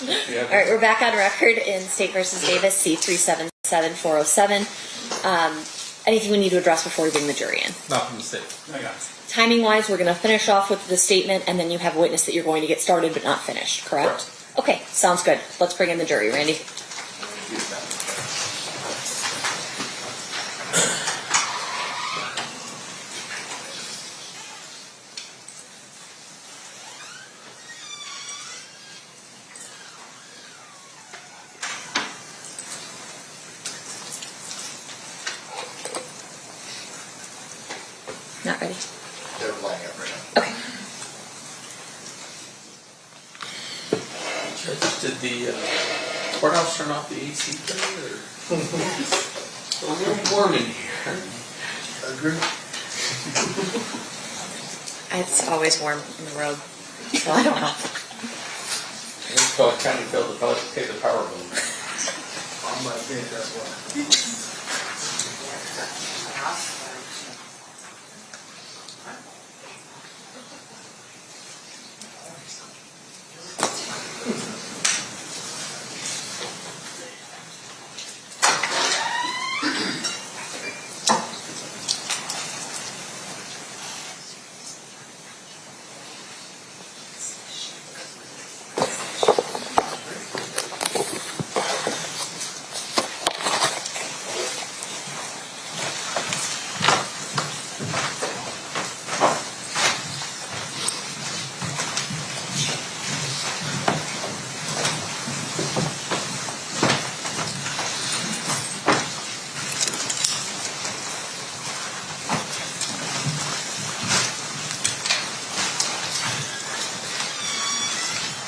Yeah. All right, we're back on record in State versus Davis, C377407. Anything we need to address before we bring the jury in? Not from the state. I got it. Timing-wise, we're going to finish off with the statement, and then you have a witness that you're going to get started but not finished, correct? Okay, sounds good. Let's bring in the jury. Randy? Not ready? They're lining up right now. Okay. Judge, did the courthouse turn off the AC thing, or? It's a little warm in here. Agree. It's always warm in the road, so I don't know. It's called county bill to probably pay the power bill. On my bed, that's why.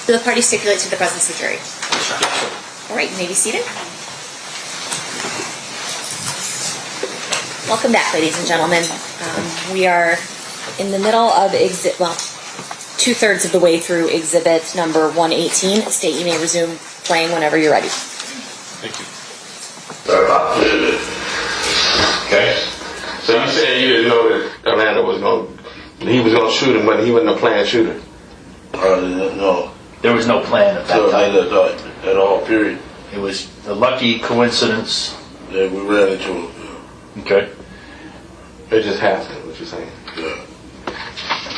Do the parties stipulate to the presence of the jury? All right, you may be seated. Welcome back, ladies and gentlemen. We are in the middle of two-thirds of the way through exhibit number 118. State, you may resume playing whenever you're ready. Thank you. Okay. So you said you didn't know that Orlando was going to shoot him, but he wasn't a planned shooter. No. There was no plan at that So time. at all, period. It was a lucky coincidence. Yeah, we ran into him. Okay. It just happened, what you're saying. Yeah.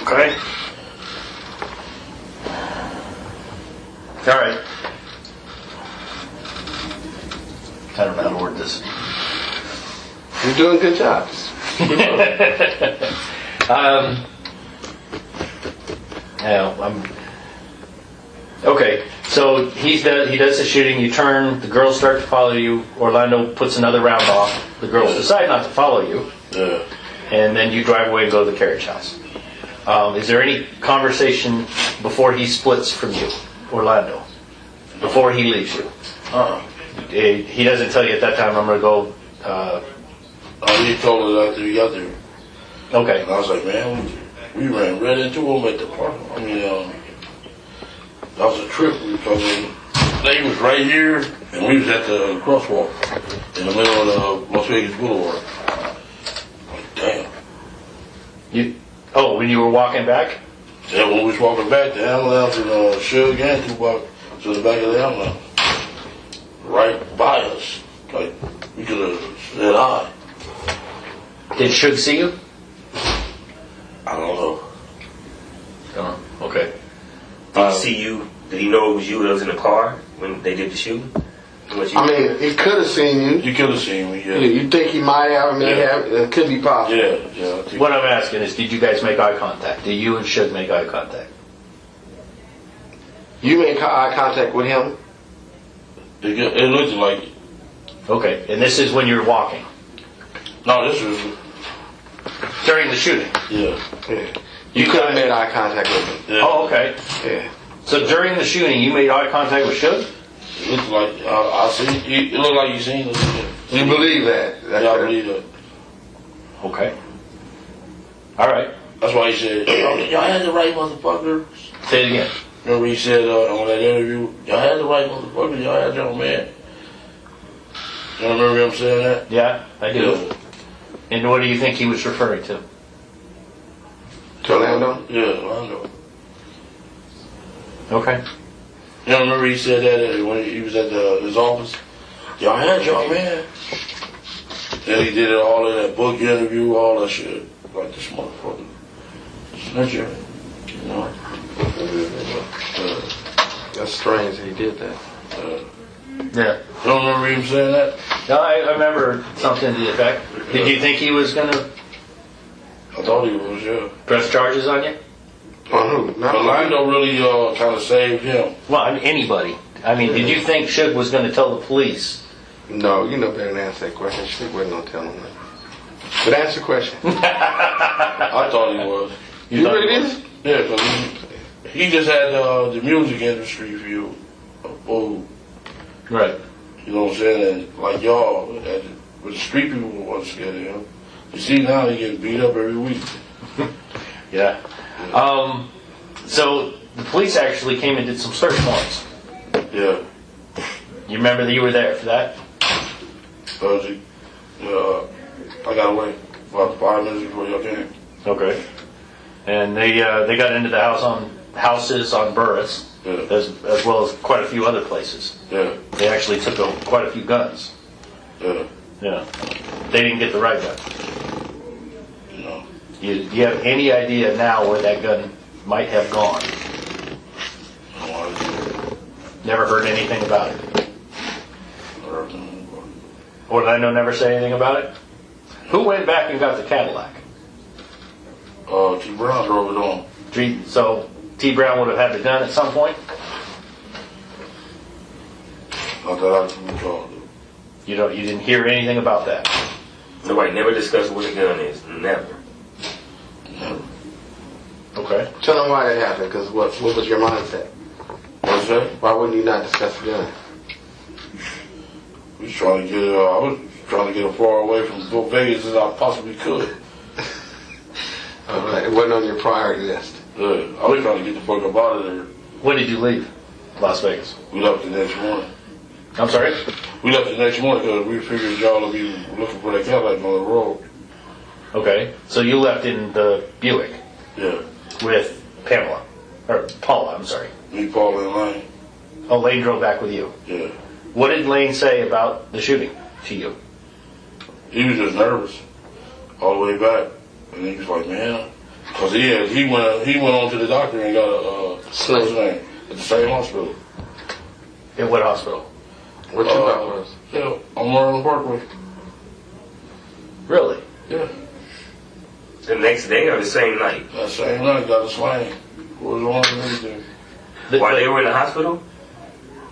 Okay. All right. I don't know how to word this. You're doing a good job. Okay, so he does the shooting, you turn, the girls start to follow you, Orlando puts another round off, the girls decide not to follow you, Yeah. and then you drive away and go to the carriage house. Is there any conversation before he splits from you, Orlando? Before he leaves you? He doesn't tell you at that time, I'm going to go... He told us after we got there. Okay. And I was like, man, we ran right into him at the park. I mean, that was a trip because they was right here and we was at the crosswalk in the middle of the Las Vegas Boulevard. Like, damn. When you were walking back? Yeah, when we was walking back, the ambulance and Suge and Tupac to the back of the ambulance. Right by us. Like, we could have said hi. Did Suge see you? I don't know. Oh, okay. Did he see you? Did he know it was you that was in the car when they did the shooting? I mean, he could have seen you. You could have seen me, yeah. You think he might have, it could be possible. Yeah. What I'm asking is, did you guys make eye contact? Did you and Suge make eye contact? You made eye contact with him? It looked like... Okay, and this is when you're walking? No, this was... During the shooting? Yeah. You could have made eye contact with him. Yeah. Oh, okay. Yeah. So during the shooting, you made eye contact with Suge? It looked like... I see... It looked like you seen it. You believe that? Yeah, I believe that. Okay. All right. That's why he said, y'all had the right motherfucker. Say it again. Remember he said on that interview, y'all had the right motherfucker, y'all had your man. You remember him saying that? Yeah, I do. Yeah. And what do you think he was referring to? To Orlando? Yeah, Orlando. Okay. You know, remember he said that when he was at his office? Y'all had y'all, man. Then he did it all in that book interview, all that shit. Like this motherfucker. Snitcher. You know? That's strange that he did that. Yeah. You don't remember him saying that? No, I remember something to the effect. Did you think he was going to I thought he was, yeah. press charges on you? On who? But Lando really kind of saved him. Well, I mean, anybody. I mean, did you think Suge was going to tell the police? No, you know better than answer that question. She wasn't going to tell him that. But answer the question. I thought he was. You really did? Yeah, because he just had the music industry view. Oh, Right. you know what I'm saying? And like y'all, with the street people wasn't scared of him. You see now he getting beat up every week. Yeah. So the police actually came and did some search warrants. Yeah. You remember that you were there for that? I got away about 5 minutes before y'all came. Okay. And they got into the houses on Burris, Yeah. as well as quite a few other places. Yeah. They actually took quite a few guns. Yeah. Yeah. They didn't get the right gun. No. Do you have any idea now where that gun might have gone? No idea. Never heard anything about it. Or did I never say anything about it? Who went back and got the Cadillac? T. Brown drove it on. So T. Brown would have had the gun at some point? Not that I can recall. You didn't hear anything about that? Nobody never discussed what a gun is. Never. Never. Okay. Tell them why that happened, because what was your mindset? What's that? Why wouldn't you not discuss the gun? We was trying to get I was trying to get as far away from Vegas as I possibly could. It wasn't on your priority list. Yeah. I was trying to get the fuck up out of there. When did you leave Las Vegas? We left the next morning. I'm sorry? We left the next morning because we figured y'all would be looking for that Cadillac on the road. Okay. So you left in the Buick Yeah. with Pamela. Or Paula, I'm sorry. Me, Paul, and Lane. Oh, Lane drove back with you. Yeah. What did Lane say about the shooting to you? He was just nervous all the way back. And he was like, man. Because he went on to the doctor and got a Sling. at the same hospital. In what hospital? What you thought was? Yeah, on Marlin Parkway. Really? Yeah. The next day or the same night? That same night, got a sling. Was on and everything. While they were in the hospital?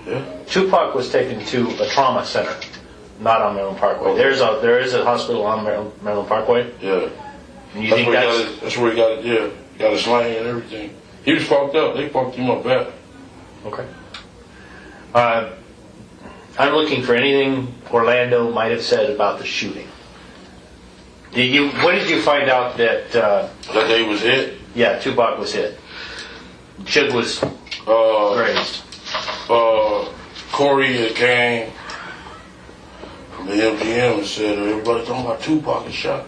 Yeah. Tupac was taken to a trauma center, not on Maryland Parkway. There is a hospital on Maryland Parkway. Yeah. And you think that's where he got it, yeah. Got a sling and everything. He was fucked up. They fucked him up bad. Okay. I'm looking for anything Orlando might have said about the shooting. When did you find out that? That day was hit. Yeah, Tupac was hit. Suge was grazed. Corey had came from the MGM and said, everybody talking about Tupac is shot.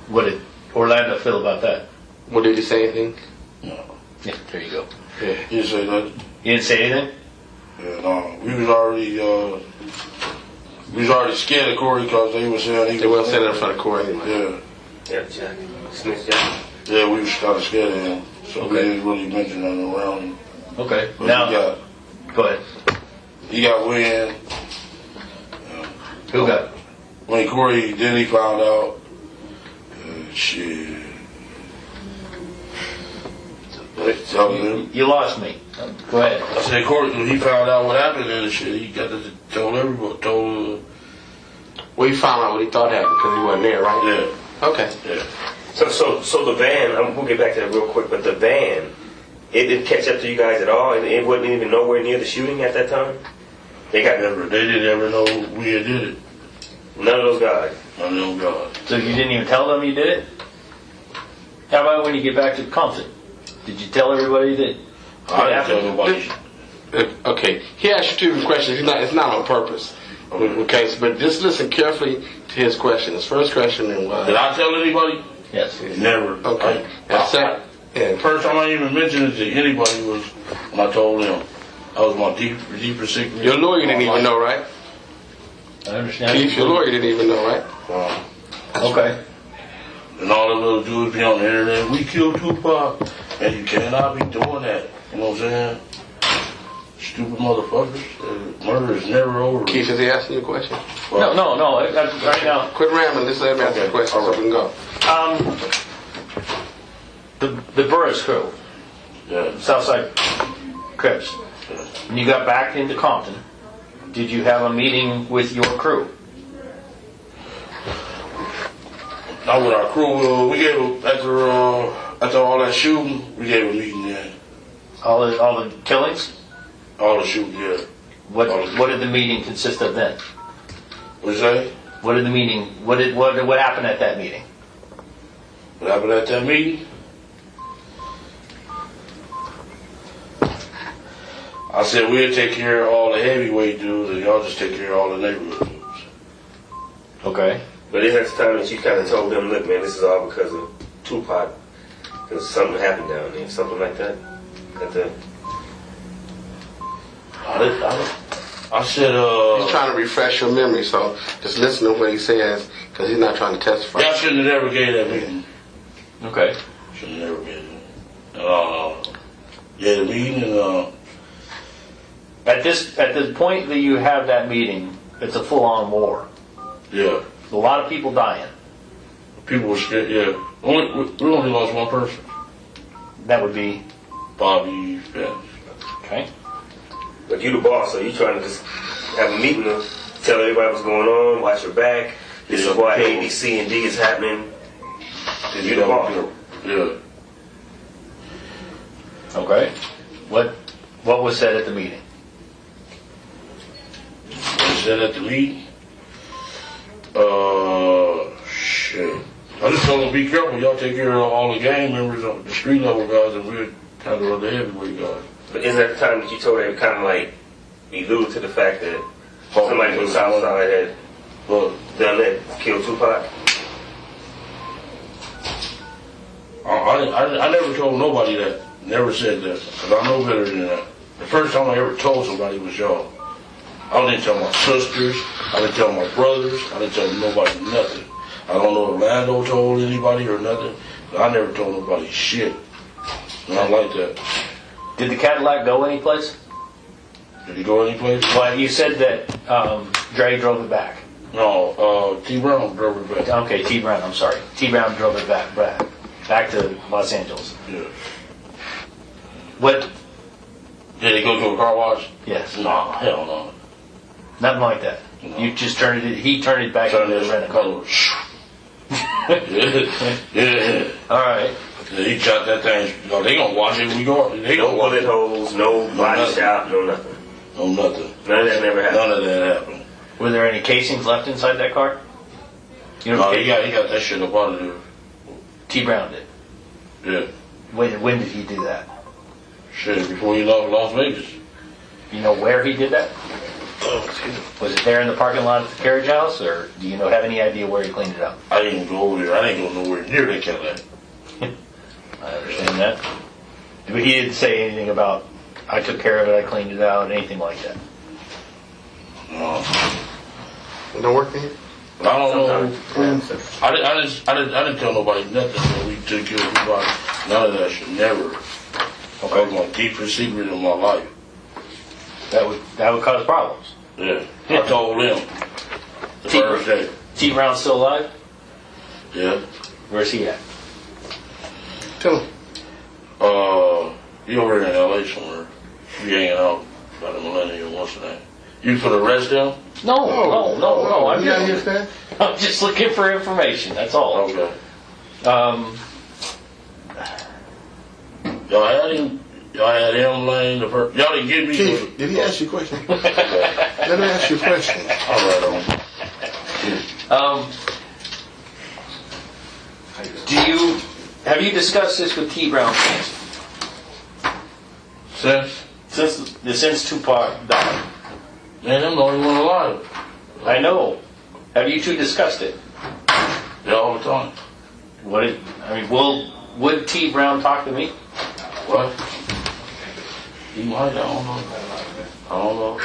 What did Orlando feel about that? What, did you say anything? No. Yeah, there you go. Yeah, he didn't say nothing. You didn't say anything? Yeah, no. We was already scared of Corey because they were saying They wasn't saying that in front of court anyway. Yeah. Yeah, Jack. Smith Jack. Yeah, we was kind of scared of him. So we Okay. didn't really mention nothing around him. Okay. But Now, go ahead. he got wind. Who got? When Corey, then he found out. Shit. You lost me. Go ahead. I said, Corey, when he found out what happened and shit, he got to tell everybody. Well, he found out what he thought happened because he wasn't there, right? Yeah. Okay. Yeah. So the van, we'll get back to that real quick, but the van, it didn't catch up to you guys at all? It wasn't even nowhere near the shooting at that time? They didn't ever know we had did it. None of those guys? None of those guys. So you didn't even tell them you did it? How about when you get back to Compton? Did you tell everybody that? I didn't tell nobody. Okay. He asked you two questions. It's not on purpose. Okay, but just listen carefully to his question. His first question was... Did I tell anybody? Yes. Never. Okay. Yeah. First time I even mentioned it to anybody was when I told him. That was my deepest secret. Your lawyer didn't even know, right? I understand. Keith, your lawyer didn't even know, right? Okay. And all the little dudes be on the internet, we killed Tupac. And you cannot be doing that. You know what I'm saying? Stupid motherfuckers. Murder is never over. Keith, is he asking you a question? No. Right now, Quit rambling. Just let me ask you a question so we can go. the Burris crew, Yeah. Southside Crips. When you got back into Compton, did you have a meeting with your crew? Not with our crew. We gave after all that shooting, we gave a meeting then. All the killings? All the shooting, yeah. What did the meeting consist of then? What'd you say? What did the meeting? What happened at that meeting? What happened at that meeting? I said we'll take care of all the heavyweight dudes and y'all just take care of all the neighborhood dudes. Okay. But it has time that you kind of told them, look, man, this is all because of Tupac. Because something happened down there, something like that. I said, He's trying to refresh your memory, so just listen to what he says, because he's not trying to testify. y'all shouldn't have never gave that meeting. Okay. Shouldn't have never gave it. Yeah, the meeting and At the point that you have that meeting, it's a full-on war. yeah, A lot of people dying. people were scared. Yeah, we only lost one person, That would be Bobby Fentz. okay. But you the boss, so you trying to just have a meeting to tell everybody what's going on, watch your back. This is why A, B, C, and D is happening. You the boss. Yeah. Okay. What was said at the meeting? They said at the meeting, shit. I just told them be careful. Y'all take care of all the gang members, the street level guys, and we'll handle the heavyweight guys. But isn't that the time that you told them kind of like allude to the fact that somebody from Southside had done that, killed Tupac? I never told nobody that. Never said that. Because I know better than that. The first time I ever told somebody was y'all. I didn't tell my sisters. I didn't tell my brothers. I didn't tell nobody nothing. I don't know if Lando told anybody or nothing. But I never told nobody shit. Not like that. Did the Cadillac go anyplace? Did he go anyplace? Well, you said that Dre drove it back. No, T. Brown drove it back. Okay, T. Brown, I'm sorry. T. Brown drove it back to Los Angeles. Yeah. What? Did he go to a car wash? Yes. No, hell no. Nothing like that. No. You just turned it, he turned it back into the rent-a-car. Yeah. All right. Yeah, he shot that thing. No, they gonna watch it. We go. They No gonna watch bullet it. holes, no body nothing. shot, no nothing. No nothing. None of that never happened. None of that happened. Were there any casings left inside that car? You know, No, he got that shit up out of there. T. Brown did. Yeah. When did he do that? Shit, before he left Las Vegas. You know where he did that? Was it there in the parking lot at the carriage house, or do you have any idea where he cleaned it up? I didn't even go over there. I didn't go nowhere near that Cadillac. I understand that. But he didn't say anything about, I took care of it, I cleaned it out, anything like that. No. It don't work for you? But I don't know. I didn't tell nobody nothing that we took care of people. None of that shit. Never. That was my deepest secret in my life. That would cause problems. Yeah. I told them the first day. T. Brown's still alive? Yeah. Where's he at? Tell him. He over there in LA somewhere. He hanging out by the Millennium, what's the name? You for the rest down? No. I'm just looking for information, that's all. Okay. Y'all had him laying the first. Y'all didn't get me. Keith, did he ask you a question? Let me ask you a question. All right, Have you discussed this with T. Brown since Tupac died? Man, I'm the only one alive. I know. Have you two discussed it? Yeah, all the time. Will Would T. Brown talk to me? What? He might, I don't know.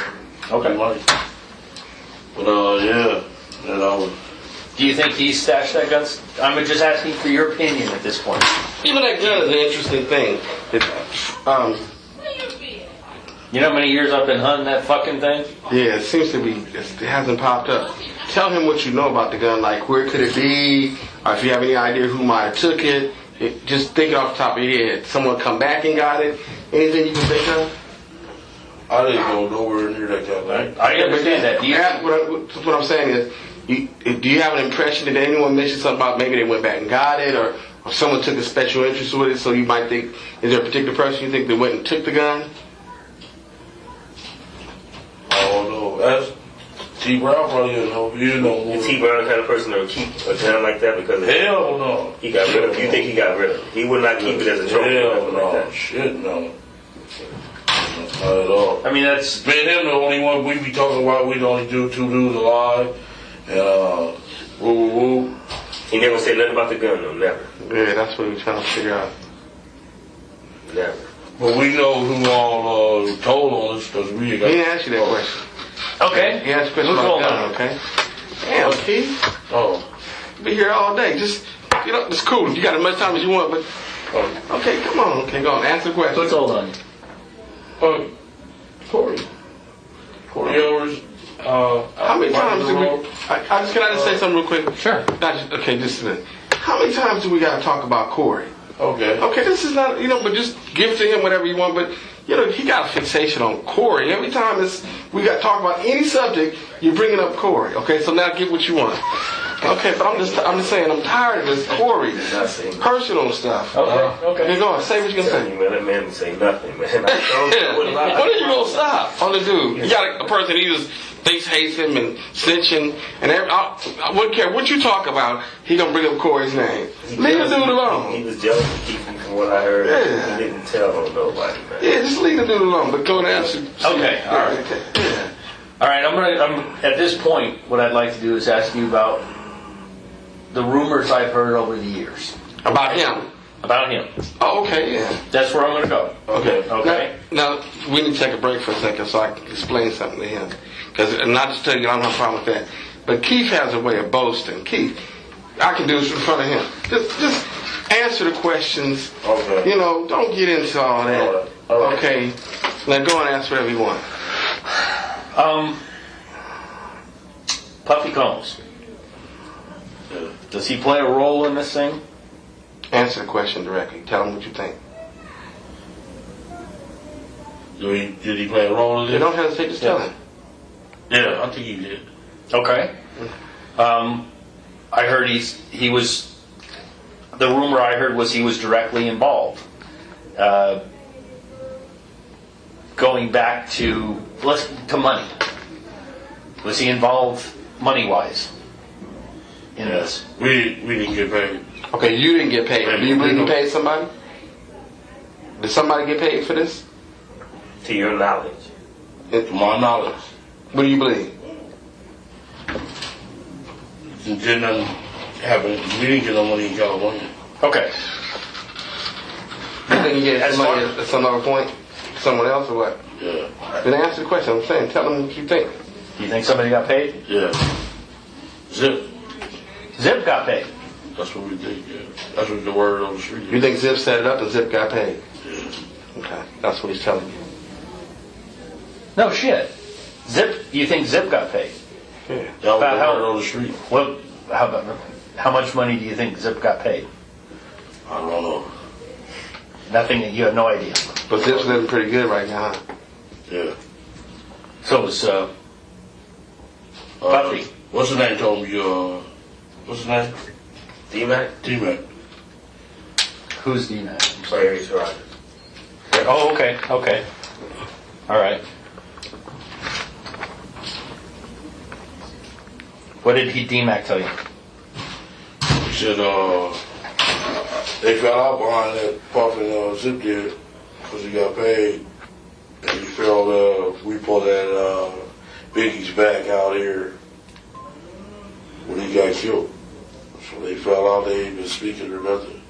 Okay. He might. But, yeah. And I was... Do you think he stashed that gun? I'm just asking for your opinion at this point. Even that gun is an interesting thing. You know how many years I've been hunting that fucking thing? Yeah, it seems to be, it hasn't popped up. Tell him what you know about the gun, like where could it be, or if you have any idea who might have took it. Just think it off the top of your head. Someone come back and got it. Anything you can think of? I didn't go nowhere near that guy. I understand that. What I'm saying is, do you have an impression that anyone mentioned something about maybe they went back and got it, or someone took a special interest with it, so you might think, is there a particular person you think that went and took the gun? I don't know. That's T. Brown probably didn't know. You know more. Is T. Brown the kind of person that would keep a gun like that because Hell no. he got rid of it? You think he got rid of it? He would not keep it as a trophy or Hell nothing like no. that. Shit no. Not at all. I mean, that's... Me and him the only one we be talking about. We'd only do 2 dudes alive. And woo. He never said nothing about the gun though, never. Yeah, that's what we're trying to figure out. Never. But we know who all told on us because we He got... didn't ask you that question. Okay. He asked a question Who's about all the gun, on? okay? Damn, Keith. Oh. Be here all day. Just, it's cool. You got as much time as you want, but... Okay, come on. Okay, go on. Answer the question. What's old on you? Corey Evers. How many times do we... Can I just say something real quick? Sure. Okay, just a minute. How many times do we got to talk about Corey? Okay. Okay, this is not, but just give to him whatever you want, but, he got a fixation on Corey. Every time we got to talk about any subject, you're bringing up Corey. Okay, so now get what you want. Okay, but I'm just saying, I'm tired of this Corey personal stuff. Okay, go on, say what you're going to say. Man, that man would say nothing, man. When are you going to stop on the dude? You got a person he just thinks hates him and snitching, and I wouldn't care what you talk about, he going to bring up Corey's name. Leave the dude alone. He was jealous of Keith from what I heard. Yeah. He didn't tell on nobody, man. Yeah, just leave the dude alone, but go and answer. Okay, all right. Yeah. All right, I'm at this point, what I'd like to do is ask you about the rumors I've heard over the years. About him? About him. Oh, okay, yeah. That's where I'm going to go. Okay. Okay. Now, we need to take a break for a second so I can explain something to him. Because, not to tell you, I don't have a problem with that. But Keith has a way of boasting. Keith, I can do this in front of him. Just answer the questions. Okay. Don't get into all that. All right. Okay. Now go and ask whatever you want. Puffy Combs. Does he play a role in this thing? Answer the question directly. Tell him what you think. Did he play a role in You this? don't hesitate to tell him. Yeah, I think he did. Okay. I heard he was. The rumor I heard was he was directly involved. Going back to money. Was he involved money-wise in this? We didn't get paid. Okay, you didn't get paid. Do you believe you paid somebody? Did somebody get paid for this? To your knowledge. To my knowledge. What do you believe? It didn't happen. We didn't get no money in California. Okay. You think you get money at some other point? Someone else or what? Yeah. Then answer the question. I'm saying, tell them what you think. Do you think somebody got paid? Yeah. Zip. Zip got paid. That's what we think, yeah. That's what the word on the street You is. think Zip set it up and Zip got paid? Yeah. Okay, that's what he's telling you. No shit. Zip. You think Zip got paid? Yeah. That was the About how- word on the street. Well, how much money do you think Zip got paid? I don't know. Nothing. You have no idea. But Zip's living pretty good right now, huh? Yeah. So it was Puffy. What's his name told me, what's his name? D-Mac? T-Mac. Who's D-Mac? Larry Rogers. Oh, okay. Okay. All right. What did D-Mac tell you? He said, they fell out behind that Puff and Zip did because he got paid. And he felt, we pulled that Biggie's back out here when he got killed. So they fell out, they ain't been speaking or nothing.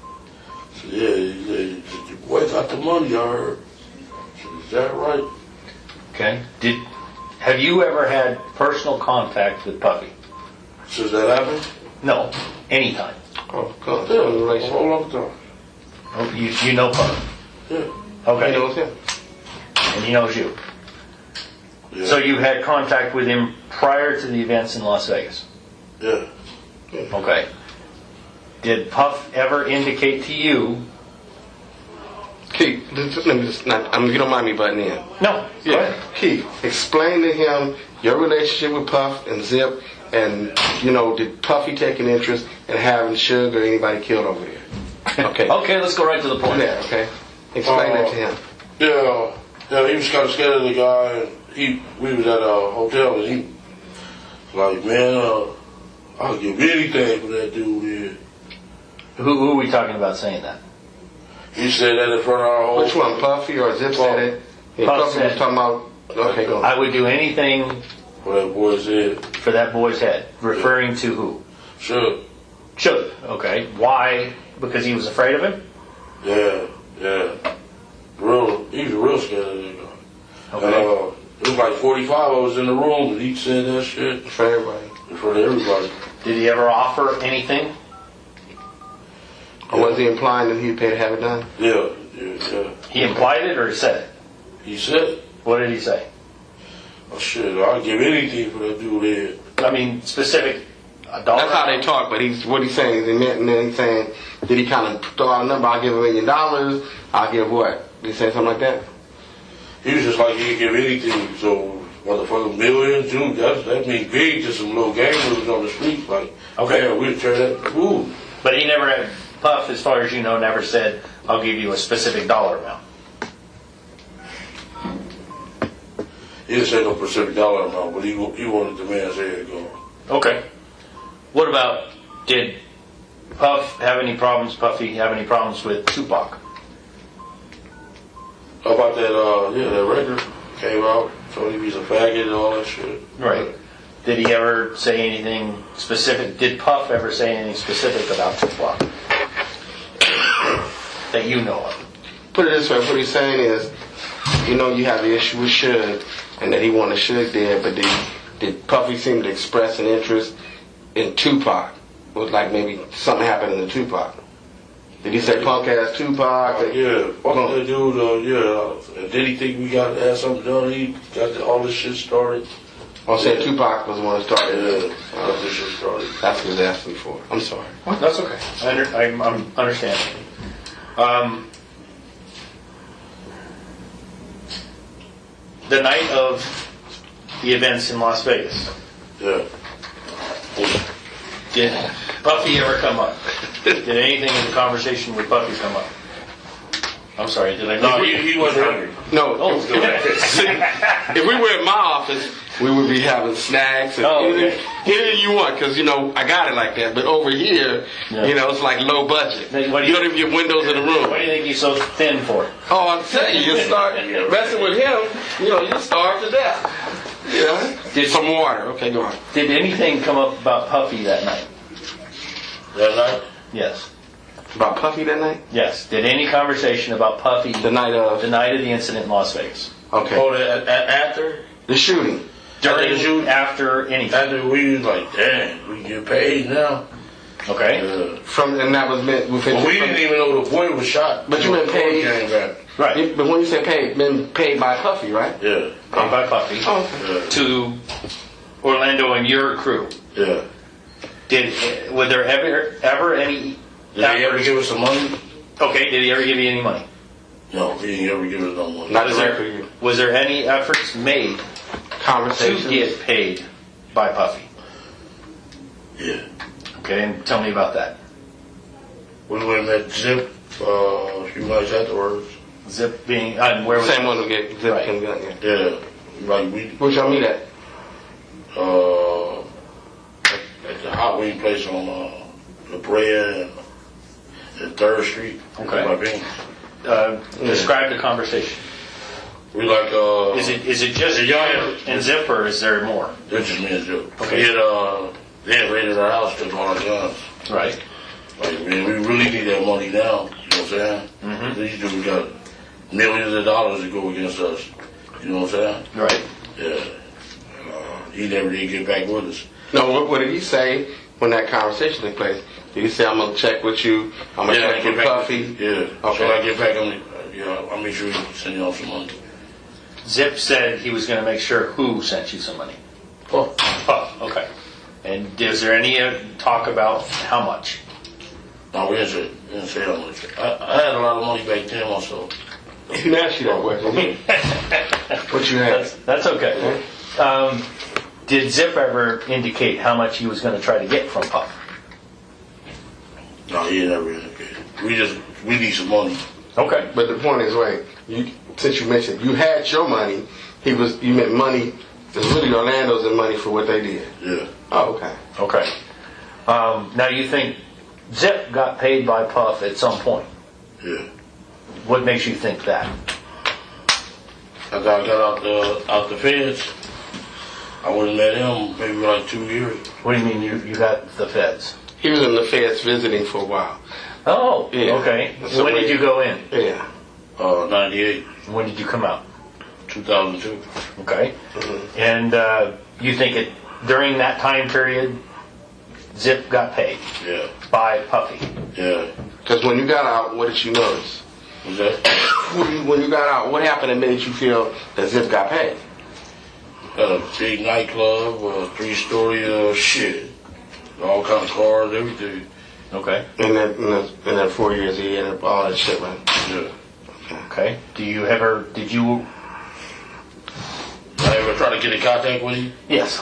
So Yeah, he said, your boy got the money, I heard. I said, is that right? Okay. Have you ever had personal contact with Puffy? Since that happened? No. Anytime. Oh, Yeah, God. a whole long time. Oh, you know Puffy. Yeah. Okay. He knows him. And he knows you. Yeah. So you had contact with him prior to the events in Las Vegas? Yeah. Okay. Did Puff ever indicate to you? Keith, let me just, you don't mind me butting in. No. Yeah, Keith, explain to him your relationship with Puff and Zip, and, did Puffy take an interest in having Suge or anybody killed over there? Okay. Okay, let's go right to the point. Yeah, okay. Explain that to him. Yeah, he was kind of scared of the guy, and we was at a hotel, and he was like, man, I'll give anything for that dude here. Who are we talking about saying that? He said that in front of our whole... Which one, Puffy or Zip said it? Yeah, Puff Puffy said was talking about, okay, go on. I would do anything For that boy's head. for that boy's head. Referring to who? Sure. Suge. Okay. Why? Because he was afraid of him? Yeah. He was real scared of that guy. Okay. It was like 45 of us in the room, and he said that shit For everybody. in front of everybody. Did he ever offer anything? Or was he implying that he'd pay to have it done? Yeah. He implied it or he said it? He said it. What did he say? Oh shit, I'll give anything for that dude head. I mean, specific dollar. That's how they talk, but what he's saying is, and then he's saying, did he kind of throw out a number, I'll give $1 million, I'll give what? Did he say something like that? He was just like, he'd give anything, so motherfucking millions, dude, that means big to some little gamblers on the street. Like, Okay. yeah, we'd turn that, ooh. But he never had, Puff, as far as you know, never said, I'll give you a specific dollar amount. He didn't say no specific dollar amount, but he wanted the man's head gone. Okay. What about, did Puffy have any problems with Tupac? How about that, that record came out, told him he's a faggot and all that shit. Right. Did he ever say anything specific? Did Puff ever say anything specific about Tupac that you know of? Put it this way, what he's saying is, you have the issue with Suge, and that he wanted Suge dead, but did Puffy seem to express an interest in Tupac? It was like maybe something happened in the Tupac. Did he say punk ass Tupac? Yeah, fuck that dude, yeah. And did he think we got to have something done? He got all this shit started. I'm saying Tupac was the one that started it. Yeah, got this shit started. That's what he was asking me for. I'm sorry. That's okay. I'm understanding. The night of the events in Las Vegas, Yeah. did Puffy ever come up? Did anything in the conversation with Puffy come up? I'm sorry, did I? No, he wasn't hungry. No. Oh, See, if we were at my office, we would be having snacks and anything you want, because, I got it like that. But over here, it's like low budget. Then You what do you- don't even get windows in the room. What do you think he's so thin for? Oh, I'm telling you, you start messing with him, you starve to death. Did Some water. Okay, go on. Did anything come up about Puffy that night? That night? Yes. About Puffy that night? Yes. Did any conversation about Puffy The night of? the night of the incident in Las Vegas? Okay. Oh, after? The shooting. During, the shoot? after anything? After we was like, damn, we get paid now. Okay. And that was meant within. But we didn't even know the boy was shot. But you meant paid. Came back. Right. But when you say paid, been paid by Puffy, right? Yeah. Paid by Puffy Oh, okay. Yeah. to Orlando and your crew. Yeah. Were there ever any? Did he ever give us some money? Okay. Did he ever give you any money? No, he didn't ever give us no money. Not directly. Was there any efforts made Conversation. to get paid by Puffy? Yeah. Okay, and tell me about that. We went and met Zip a few nights afterwards. Zip being, and where was Same one who get Zip Right. King gun. Yeah. Yeah. Like we, Where'd y'all meet at? at the hot wing place on La Brea and 3rd Street. Okay. My beans. Describe the conversation. We like, Is it just you and Zip, or is there more? That's just me and Zip. Okay. They had raided our house, took all our guns. Right. Like, man, we really need that money now. know what I'm saying? Mm-hmm. These dudes got millions of dollars to go against us. You know what I'm saying? Right. Yeah. He never did get back with us. No, what did he say when that conversation took place? Did he say, I'm going to check with you, I'm going to check with Puffy? Yeah. Okay. So I get back, I'll make sure he send you off some money. Zip said he was going to make sure who sent you some money. Oh. Oh, okay. And is there any talk about how much? No, we didn't say how much. I had a lot of money back then also. He didn't ask you that question. What you had? That's okay. Did Zip ever indicate how much he was going to try to get from Puff? No, he never indicated. We need some money. Okay. But the point is, since you mentioned you had your money, you meant money. It's really Orlando's and money for what they did. Yeah. Oh, okay. Okay. Now you think Zip got paid by Puff at some point? Yeah. What makes you think that? After I got out the feds, I would have met him maybe like 2 years. What do you mean you got the feds? He was in the feds visiting for a while. Oh, Yeah. okay. So when did you go in? Yeah. 98, When did you come out? 2002. Okay. And you think during that time period, Zip got paid Yeah. by Puffy? Yeah. Because when you got out, what did you notice? Was that? When you got out, what happened that made you feel that Zip got paid? At a big nightclub, a 3-story shit. All kinds of cars, everything. Okay. In that 4 years, he ended up all that shit, man. Yeah. Okay. Did you? I ever try to get in contact with him? Yes.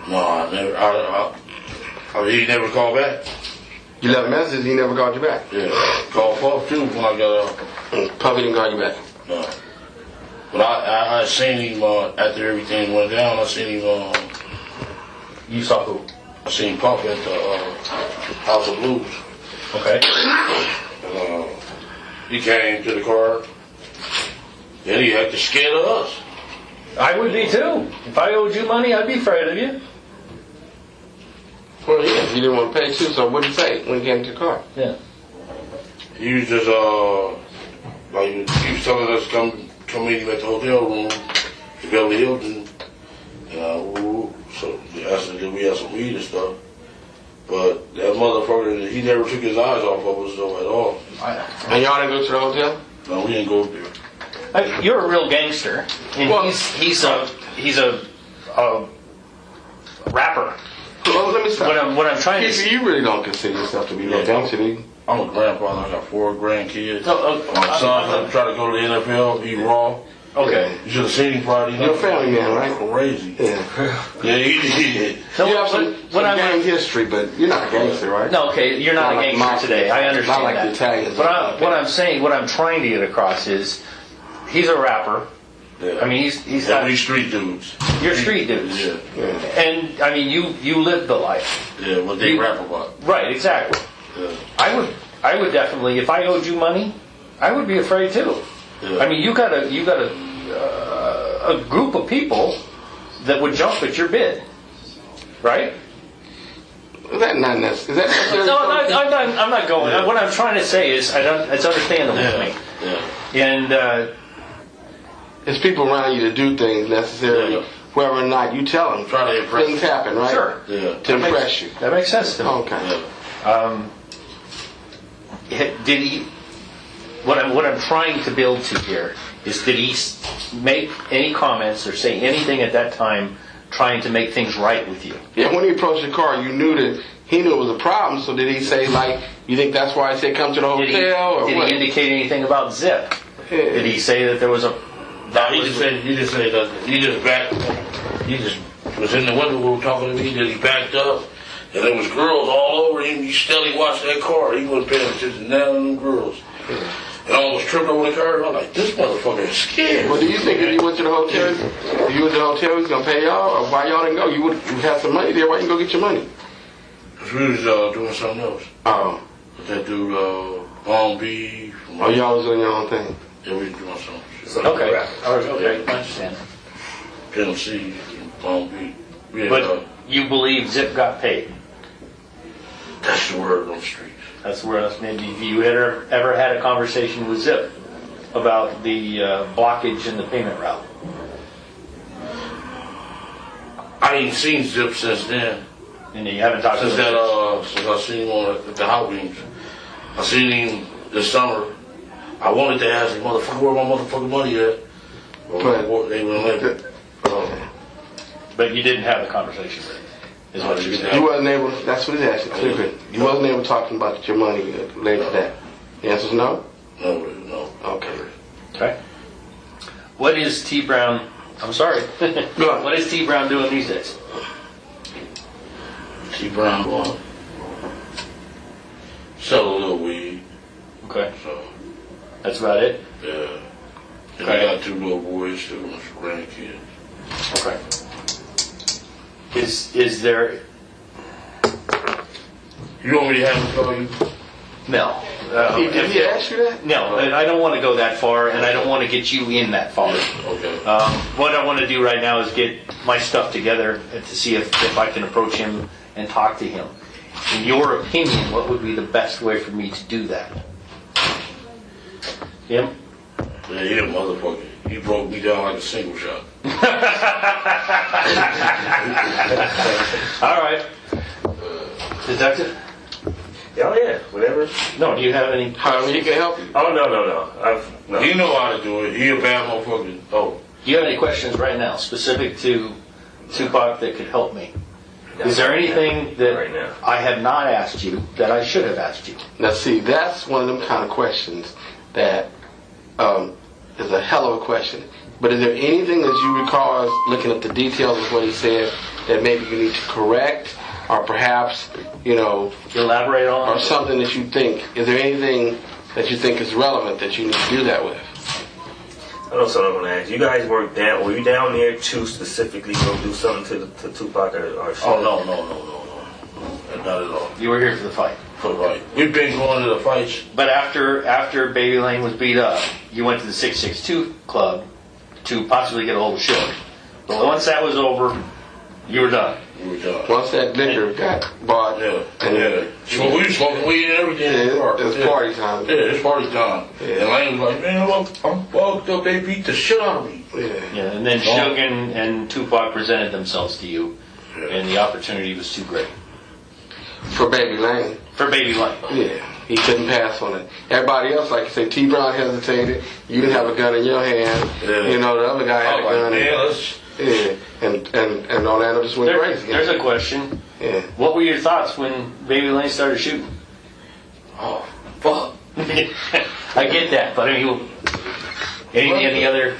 No, I never. He never called back. You left messages, he never called you back. Yeah. Called Puff too when I got out. Puffy didn't call you back. No. But I seen him after everything went down. I seen him. You saw who? I seen Puff at the House of Blues. Okay. He came to the car. And he acted scared of us. I would be too. If I owed you money, I'd be afraid of you. Well, yeah, he didn't want to pay too, so what did he say when he came to the car? Yeah. He was just he was telling us to come meet him at the hotel room, the Beverly Hilton. So they asked us if we had some weed and stuff. But that motherfucker, he never took his eyes off of us though at all. And y'all didn't go to the hotel? No, we didn't go there. You're a real gangster, and Well, he's a rapper. Well, let me stop. What I'm trying to Keith, you really don't consider yourself to be no gangster, do you? I'm a grandfather. I got 4 grandkids. Oh, My son trying to go to the NFL. He raw. Okay. You should have seen him Friday night. You're a family man, right? Crazy. Yeah. Yeah, he did. So You have some I'm- gang history, but you're not a gangster, right? No, okay, you're not Not a like gangster mafia. today. I understand Not like that. the Italians. But what I'm trying to get across is, he's a rapper. Yeah. I mean, he's Yeah, got, we street dudes. you're street dudes. Yeah. And I mean, you live the life. Yeah, what they rap about. Right, exactly. Yeah. I would definitely, if I owed you money, I would be afraid too. Yeah. I mean, you got a group of people that would jump at your bid, right? Is that not necessary? Is that necessary? No, I'm not going. Yeah. What I'm trying to say is, it's understandable to me. Yeah. And It's people around you to do things necessarily, Yeah. whether or not you tell them. Try to impress Things happen, right? Sure. Yeah. To impress you. that makes sense to me. Okay. Yeah. Did he? What I'm trying to build to here is, did he make any comments or say anything at that time trying to make things right with you? Yeah, when he approached the car, you knew that he knew it was a problem, so did he say, like, you think that's why I said come to the hotel, or Did what? he indicate anything about Zip? Yeah. Did he say that there was a... No, he just said that he just was in the window when we were talking to me, that he backed up, and there was girls all over him. He steadily watched that car. He wasn't paying attention to none of them girls. And I almost tripped over the car. I'm like, this motherfucker is scared. Well, do you think if you went to the hotel, he was gonna pay y'all, or why y'all didn't go? You would have some money there. Why you didn't go get your money? Because we was doing something else. Oh, With that dude, Long Beach. oh, y'all was doing your own thing. Yeah, we was doing something. Okay, okay, I understand. Tennessee, Long Beach. We had, But you believe Zip got paid? that's the word on the streets. That's where maybe you ever had a conversation with Zip about the blockage in the payment route. I ain't seen Zip since then. And you haven't talked Since to him. that, since I seen him at the Hot Wings. I seen him this summer. I wanted to ask him, motherfucker, where my motherfucking money at? But they wouldn't let it. But you didn't have the conversation with him, is what you're saying. You wasn't able, that's what he's asking, clearly. You wasn't able to talk to him about your money related to that. The answer's no? No. Okay. Okay. What is T. Brown, I'm sorry. Go on. What is T. Brown doing these days? T. Brown boy. Sell a little weed. Okay. So, That's about it? yeah. And Okay. I got 2 little boys too, grandkids. Okay. Is there... You want me to have him call you? No. Did he ask you that? No, I don't want to go that far, and I don't want to get you in that far. Okay. What I want to do right now is get my stuff together to see if I can approach him and talk to him. In your opinion, what would be the best way for me to do that? Him? Yeah, he a motherfucker. He broke me down like a single shot. All right. Detective? Oh yeah, whatever. No, do you have any... However he can help you. Oh no. No. He know how to do it. He a bad motherfucker. Oh. Do you have any questions right now specific to Tupac that could help me? Is there anything that Right now. I have not asked you that I should have asked you? Now see, that's one of them kind of questions that is a hell of a question. But is there anything that you recall as looking at the details of what he said that maybe you need to correct, or perhaps, Elaborate on? or something that you think, is there anything that you think is relevant that you need to do that with? I know something I'm gonna ask. You guys were you down there to specifically go do something to Tupac or Oh, no. Not at all. You were here for the fight. For right. We've been going to the fights. But after Baby Lane was beat up, you went to the 662 Club to possibly get a hold of Suge. But once that was over, you were done. We were done. Once that liquor got bought, Yeah. So we were smoking weed and everything in the car. it's party time. Yeah, it's party time. Yeah. And Lane was like, man, I'm fucked up. They beat the shit out of me. Yeah, and then Suge and Tupac presented themselves to you, and the opportunity was too great. For Baby Lane. For Baby Lane. Yeah, he couldn't pass on it. Everybody else, like you say, T. Brown hesitated. You didn't have a gun in your hand. Yeah. The other guy had a gun. And Orlando just went crazy. There's a question. Yeah. What were your thoughts when Baby Lane started shooting? Oh, fuck. I get that, but I mean, any other?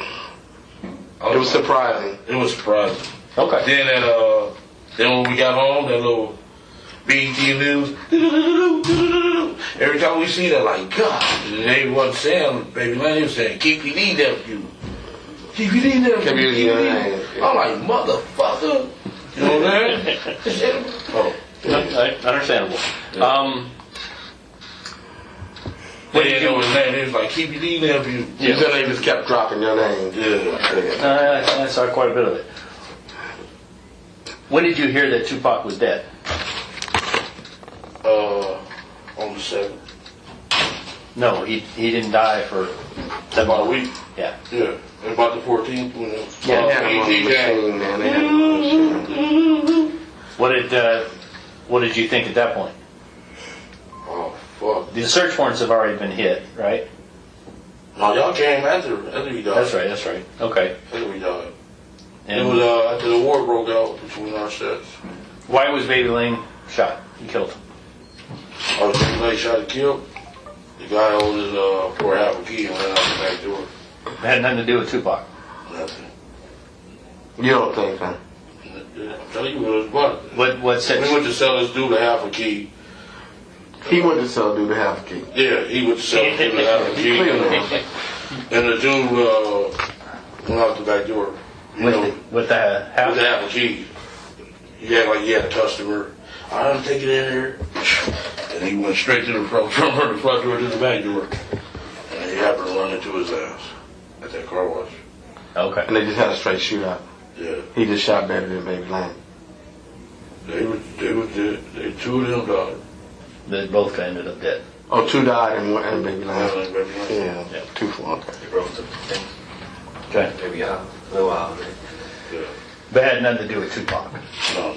It was surprising. It was surprising. Okay. Then when we got home, that little BET News, every time we see that, like, God, they wasn't saying, Baby Lane was saying, KPD nephew. KPD nephew. I'm like, motherfucker. You know what I'm saying? Oh. Understandable. They didn't know his name. He was like, KPD nephew. You said they just kept dropping your name. Yeah. I saw quite a bit of it. When did you hear that Tupac was dead? On the 7th. No, he didn't die for About a week. Yeah. Yeah. About the 14th. When They had him on the machine, man. They had him on the machine. What did you think at that point? Oh, fuck. The search warrants have already been hit, right? No, y'all came after he died. That's right. Okay. After we died. And It was after the war broke out between our sets. why was Baby Lane shot and killed? I was getting late, shot and killed. The guy owed his for half a key and ran out the back door. It had nothing to do with Tupac. Nothing. You don't think, huh? I'm telling you, it was money. What said? We went to sell this dude a half a key. He went to sell dude a half a key. Yeah, he would sell this dude a half a key. And the dude went out the back door. With the half? With the half a key. He had like he had a customer. I'm taking it in here. And he went straight to the front door to the back door. And he happened to run into his ass at that car wash. Okay. And they just had a straight shootout. Yeah. He just shot better than Baby Lane. They two of them died. They both ended up dead. Oh, 2 died and baby Yeah, Lane. like, baby, like, Yeah, Yeah. 2 for okay. They both took the thing. Okay. Maybe a little while. yeah. But it had nothing to do with Tupac. No.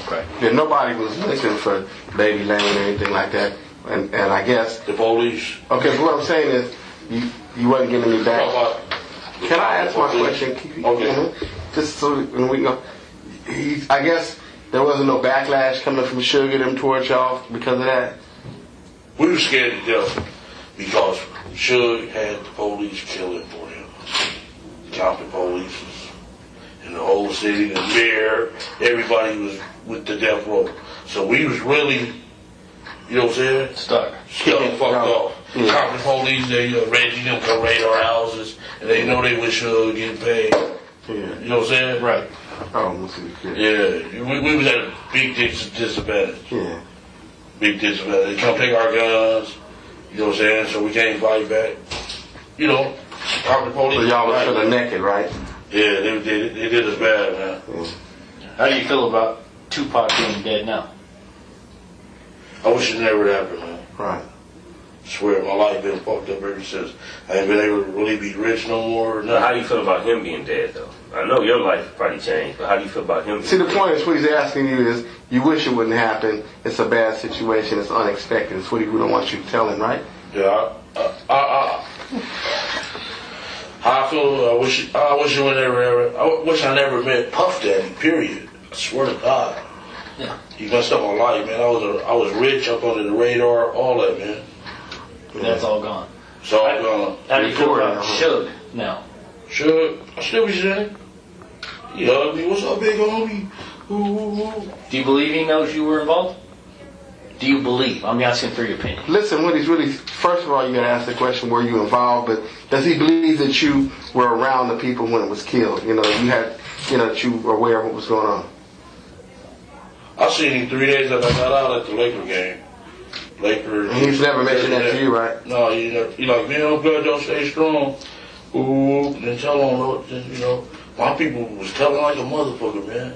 Okay. Yeah, nobody was looking for baby Lane or anything like that. And I guess, The police. okay, so what I'm saying is, you wasn't giving me back. Can I ask my question? Okay. Just so when we go, I guess there wasn't no backlash coming from Suge and them towards y'all because of that. We were scared to death because Suge had the police killing for him. County police in the whole city, the mayor, everybody was with the death row. So we was really, you know what I'm saying? Stuck. Fucked off. Yeah. County police, they Reggie them come raid our houses, and they know they with Suge getting paid. Yeah. You know what I'm saying? Right. Oh, let's see. Yeah, we was at a big disadvantage. Yeah. Big disadvantage. They come take our guns, you know what I'm saying, so we can't fight back. You know, county police. So y'all was sort of naked, right? Yeah, they did us bad, man. How do you feel about Tupac being dead now? I wish it never happened, man. Right. I swear, my life been fucked up ever since. I ain't been able to really be rich no more. Now, how do you feel about him being dead, though? I know your life probably changed, but how do you feel about him? See, the point is what he's asking you is, you wish it wouldn't happen. It's a bad situation. It's unexpected. It's what he wouldn't want you to tell him, right? Yeah, I feel. I wish it would never. I wish I never met Puff Daddy. Period. I swear to God. Yeah. He messed up my life, man. I was rich, up under the radar, all that, man. That's all gone. So How do you feel about Suge now? Sure, I still be saying. He hugged me. What's up, big homie? Ooh. Do you believe he knows you were involved? Do you believe? I'm asking for your opinion. Listen, what he's really, first of all, you got to ask the question, were you involved? But does he believe that you were around the people when it was killed? You know, that you were aware of what was going on? I seen him 3 days after I got out at the Laker game. Lakers. And he's never mentioned that to you, right? No, he like, man, I'm glad y'all stay strong. Ooh, and tell him, you know, my people was telling like a motherfucker, man.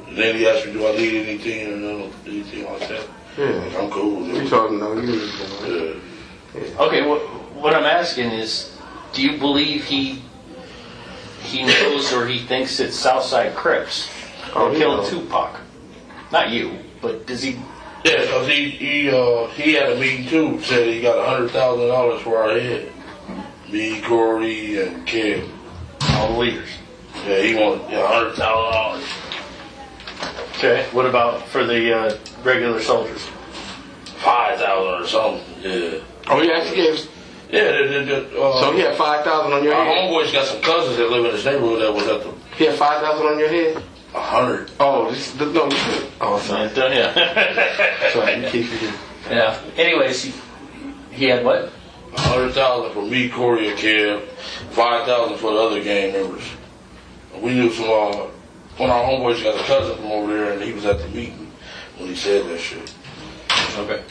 And then he asked me, do I need anything or anything like that? Yeah. Like, I'm cool. You told him no, you didn't. Right? Yeah. Okay, what I'm asking is, do you believe he knows or he thinks it's Southside Crips Oh, that he killed knows. Tupac? Not you, but does he? Yeah, because he had a meeting too. Said he got $100,000 for our head. Me, Corey, and Kim. All the leaders. Yeah, he wanted $100,000. Okay. What about for the regular soldiers? 5,000 or something. Yeah. Oh, he actually gave. Yeah. So he had 5,000 on your Our head. homeboys got some cousins that live in this neighborhood that was at the He had 5,000 on your head. 100. Oh, no. Oh, sorry. Yeah. Sorry, you keep it. Yeah. Anyways, he had what? 100,000 for me, Corey, and Kev. 5,000 for the other gang members. We knew some. One of our homeboys got a cousin from over there, and he was at the meeting when he said that shit. Okay.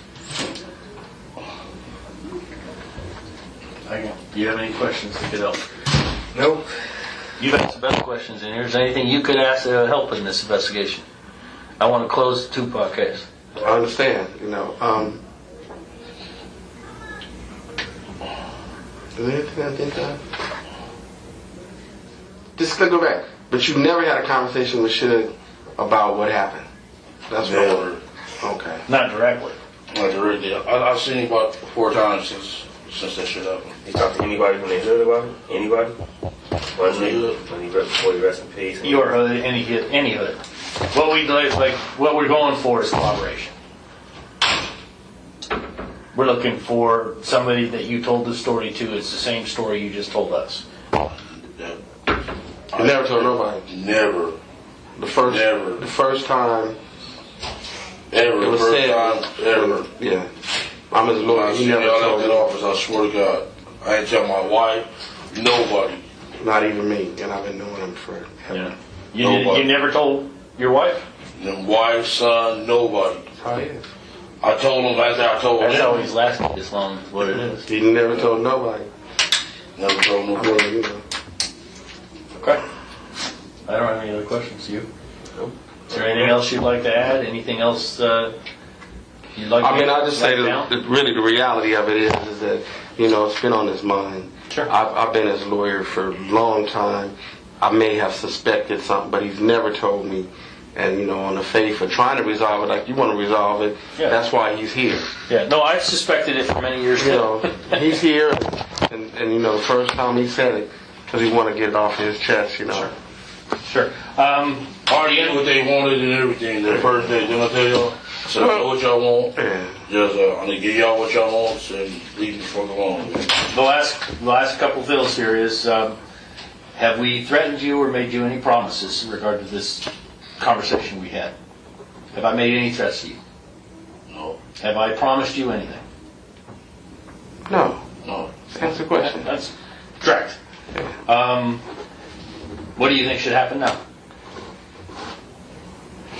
Do you have any questions that could help? Nope. You've asked the best questions in here. Is there anything you could ask to help in this investigation? I want to close the Tupac case. I understand, you know. Is there anything I think of? Just to go back. But you never had a conversation with Suge about what happened. That's what I Never. wondered. Okay. Not directly. Like really, I've seen him about 4 times since that shit happened. You talk to anybody when they heard about it? Anybody? When he before he rest in peace. Your hood, any hood. What we like, what we're going for is collaboration. We're looking for somebody that you told the story to. It's the same story you just told us. You never told nobody. Never. The first time Ever. it was First said. time ever. Yeah. I'm his lawyer. I He never never left told that me. office, I swear to God. I ain't tell my wife, nobody. Not even me. And I've been knowing him for Yeah. Nobody. You never told your wife? Then wife, son, nobody. That's how he is. I told him after I told That's him. how he's lasted this long, is what it is. He never told nobody. Never told I nobody. mean, you know. Okay. I don't have any other questions. You? Nope. Is there anything else you'd like to add? Anything else I mean, I just say that really the reality of it is that, it's been on his mind. Sure. I've been his lawyer for a long time. I may have suspected something, but he's never told me. And, on the faith of trying to resolve it, like you want to resolve it, that's why he's here. Yeah, no, I've suspected it for many years. He's here, and the first time he said it, because he wanted to get it off his chest, Sure. Already did what they wanted and everything. The first day, didn't I tell y'all? So I know what y'all want. Yeah. Just, I'm going to give y'all what y'all want and leave me fuck alone. The last couple bills here is, have we threatened you or made you any promises in regard to this conversation we had? Have I made any threats to you? No. Have I promised you anything? No. No. That's the question. That's correct. What do you think should happen now?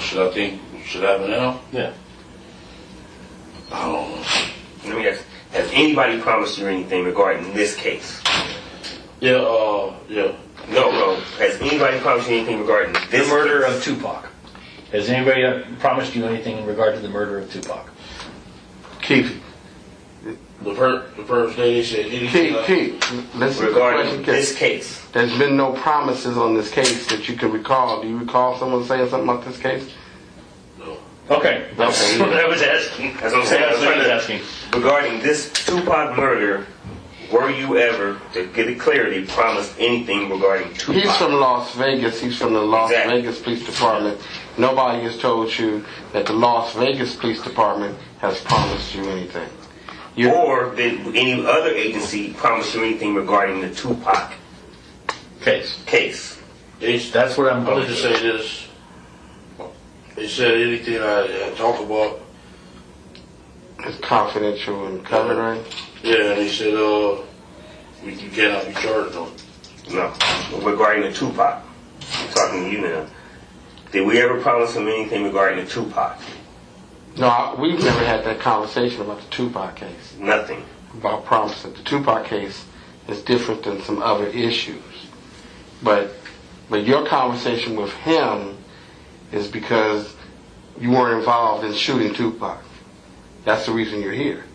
Should happen now? Yeah. I don't know. Let me ask, has anybody promised you anything regarding this case? Yeah, yeah. No. Has anybody promised you anything regarding this The murder case? of Tupac. Has anybody promised you anything in regard to the murder of Tupac? Keith. The first day they said anything. Keith, listen Regarding to the this case? There's been no promises on this case that you can recall. Do you recall someone saying something about this case? No. Okay. That's what I was asking. That's what I'm saying. That's what I was asking. Regarding this Tupac murder, were you ever, to get it clarity, promised anything regarding Tupac? He's from Las Vegas. He's from the Las Exactly. Vegas Police Department. Nobody has told you that the Las Vegas Police Department has promised you anything. Or did any other agency promise you anything regarding the Tupac case? That's what I'm I'm going going to to say. say this. They said anything I talk about. It's confidential and covered, right? Yeah, they said you cannot be charged on. No. Regarding the Tupac. I'm talking to you now. Did we ever promise him anything regarding the Tupac? No, we've never had that conversation about the Tupac case. Nothing. About promising. The Tupac case is different than some other issues. But your conversation with him is because you weren't involved in shooting Tupac. That's the reason you're here.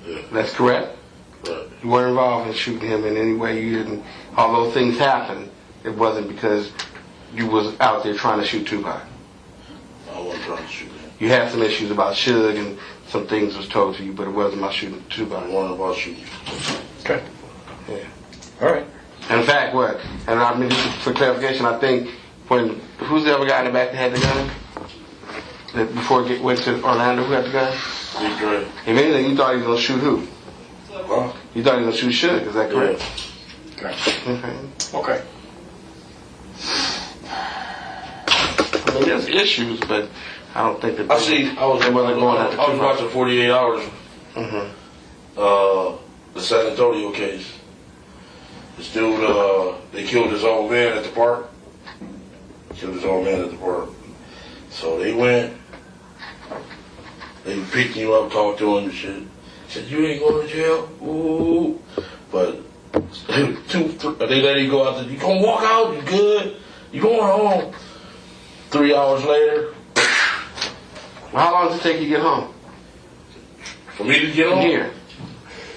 Yeah. That's correct? Right. You weren't involved in shooting him in any way. You didn't. Although things happened, it wasn't because you was out there trying to shoot Tupac. I wasn't trying to shoot him. You had some issues about Suge and some things was told to you, but it wasn't about shooting I Tupac. wasn't about shooting. Okay. Yeah. All right. And in fact, what? And I mean, just for clarification, I think who's the other guy in the back that had the gun? That before it went to Orlando, who had the gun? Big Dre. If anything, you thought he was gonna shoot who? Huh? You thought he was gonna shoot Suge? Is that correct? Yeah. Okay. Okay. I mean, there's issues, but I don't think that I was going after Tupac. watching 48 Hours. The San Antonio case. This dude, they killed his old man at the park. So they went. They picked him up, talked to him and shit. Said, "You ain't going to jail." Ooh. But they let him go out there. You gonna walk out? You good? You going home? 3 hours later. Well, how long does it take you to get home? For me to get home? Here.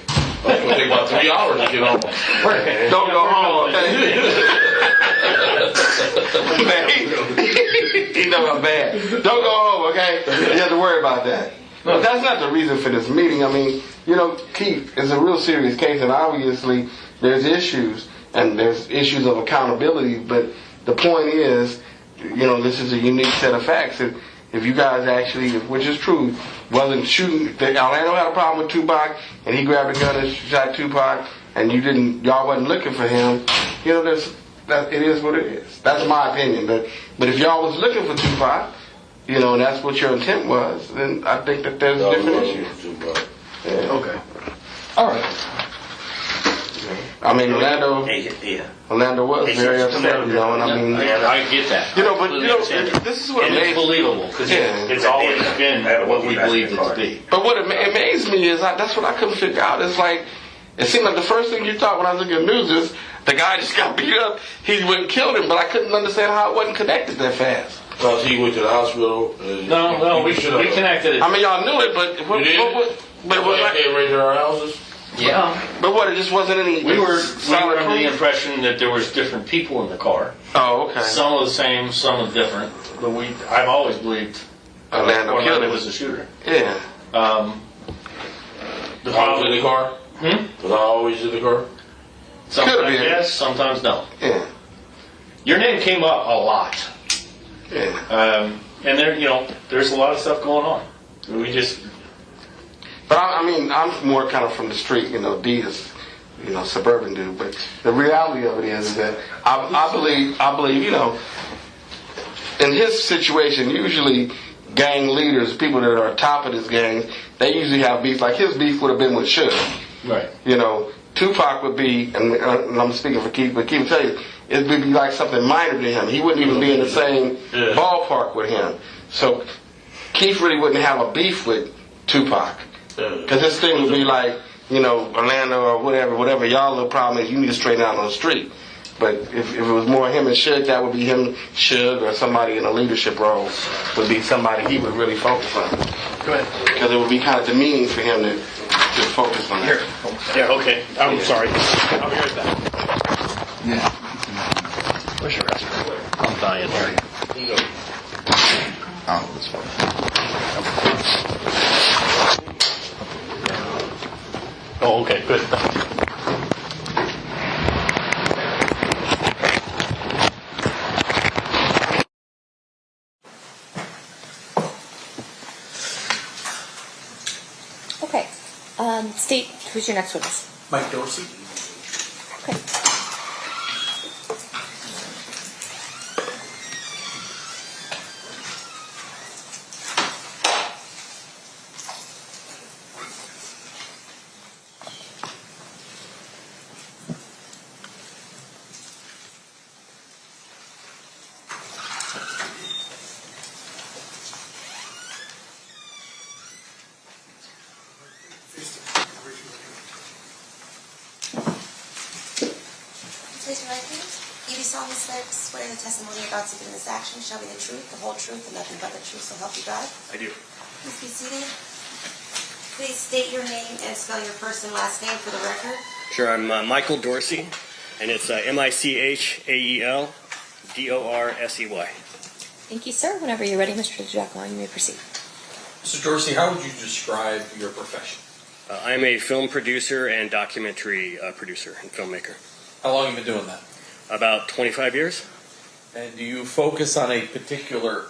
It's gonna take about 3 hours to get home. Don't go home, okay? Man, he know I'm bad. Don't go home, okay? You have to worry about that. But that's not the reason for this meeting. I mean, Keith, it's a real serious case, and obviously there's issues, and there's issues of accountability, but the point is, this is a unique set of facts. If you guys actually, which is true, wasn't shooting, Orlando had a problem with Tupac, and he grabbed a gun and shot Tupac, and y'all wasn't looking for him, it is what it is. That's my opinion. But if y'all was looking for Tupac, and that's what your intent was, then I think that there's a different issue. Yeah. Okay. All right. I mean, Orlando was very upset, and I mean, I get that. But this is what and it's amazed me. believable because it's always been what we believed it to be. But what amazed me is that's what I couldn't figure out. It's like it seemed like the first thing you thought when I was looking at the news is the guy just got beat up. He went and killed him, but I couldn't understand how it wasn't connected that fast. Because he went to the hospital. And No, we connected it. I mean, y'all knew it, but You did? but it was They like, came right to our houses. Yeah. but what? It just wasn't any. We were solid under the proof? impression that there was different people in the car. Oh, okay. Some are the same, some are different. But I've always believed Orlando killed him. was the shooter. Yeah. The I was in problem, the car. Was I always in the car? sometimes Could've been. yes, sometimes no. Yeah. Your name came up a lot, Yeah. and there's a lot of stuff going on. We just But I mean, I'm more kind of from the street. D is, suburban dude. But the reality of it is that I believe, in his situation, usually gang leaders, people that are top of this gang, they usually have beef. Like his beef would have been with Suge. right. Tupac would be, and I'm speaking for Keith, but Keith will tell you, it would be like something minor to him. He wouldn't even be in the same ballpark with him. So Keith really wouldn't have a beef with Tupac. Because his thing would be like, Orlando or whatever y'all little problem is, you need to straighten out on the street. But if it was more him and Suge, that would be him, Suge, or somebody in a leadership role would be somebody he would really focus on. Go ahead. Because it would be kind of demeaning for him to focus on that. Yeah, okay. I'm sorry. I'll be right back. Yeah. Where's your restroom? I'm dying here. Oh, this way. Oh, okay, good. Okay. State, who's your next witness? Mike Dorsey. Okay. Please your right hand. You do solemnly swear the testimony you're about to give in this action shall be the truth, the whole truth, and nothing but the truth, so help you God. I do. Please be seated. Please state your name and spell your first and last name for the record. Sure, I'm Michael Dorsey, and it's Michaeldorsey. Thank you, sir. Whenever you're ready, Mr. Jacqueline, you may proceed. Mr. Dorsey, how would you describe your profession? I'm a film producer and documentary producer and filmmaker. How long have you been doing that? About 25 years. And do you focus on a particular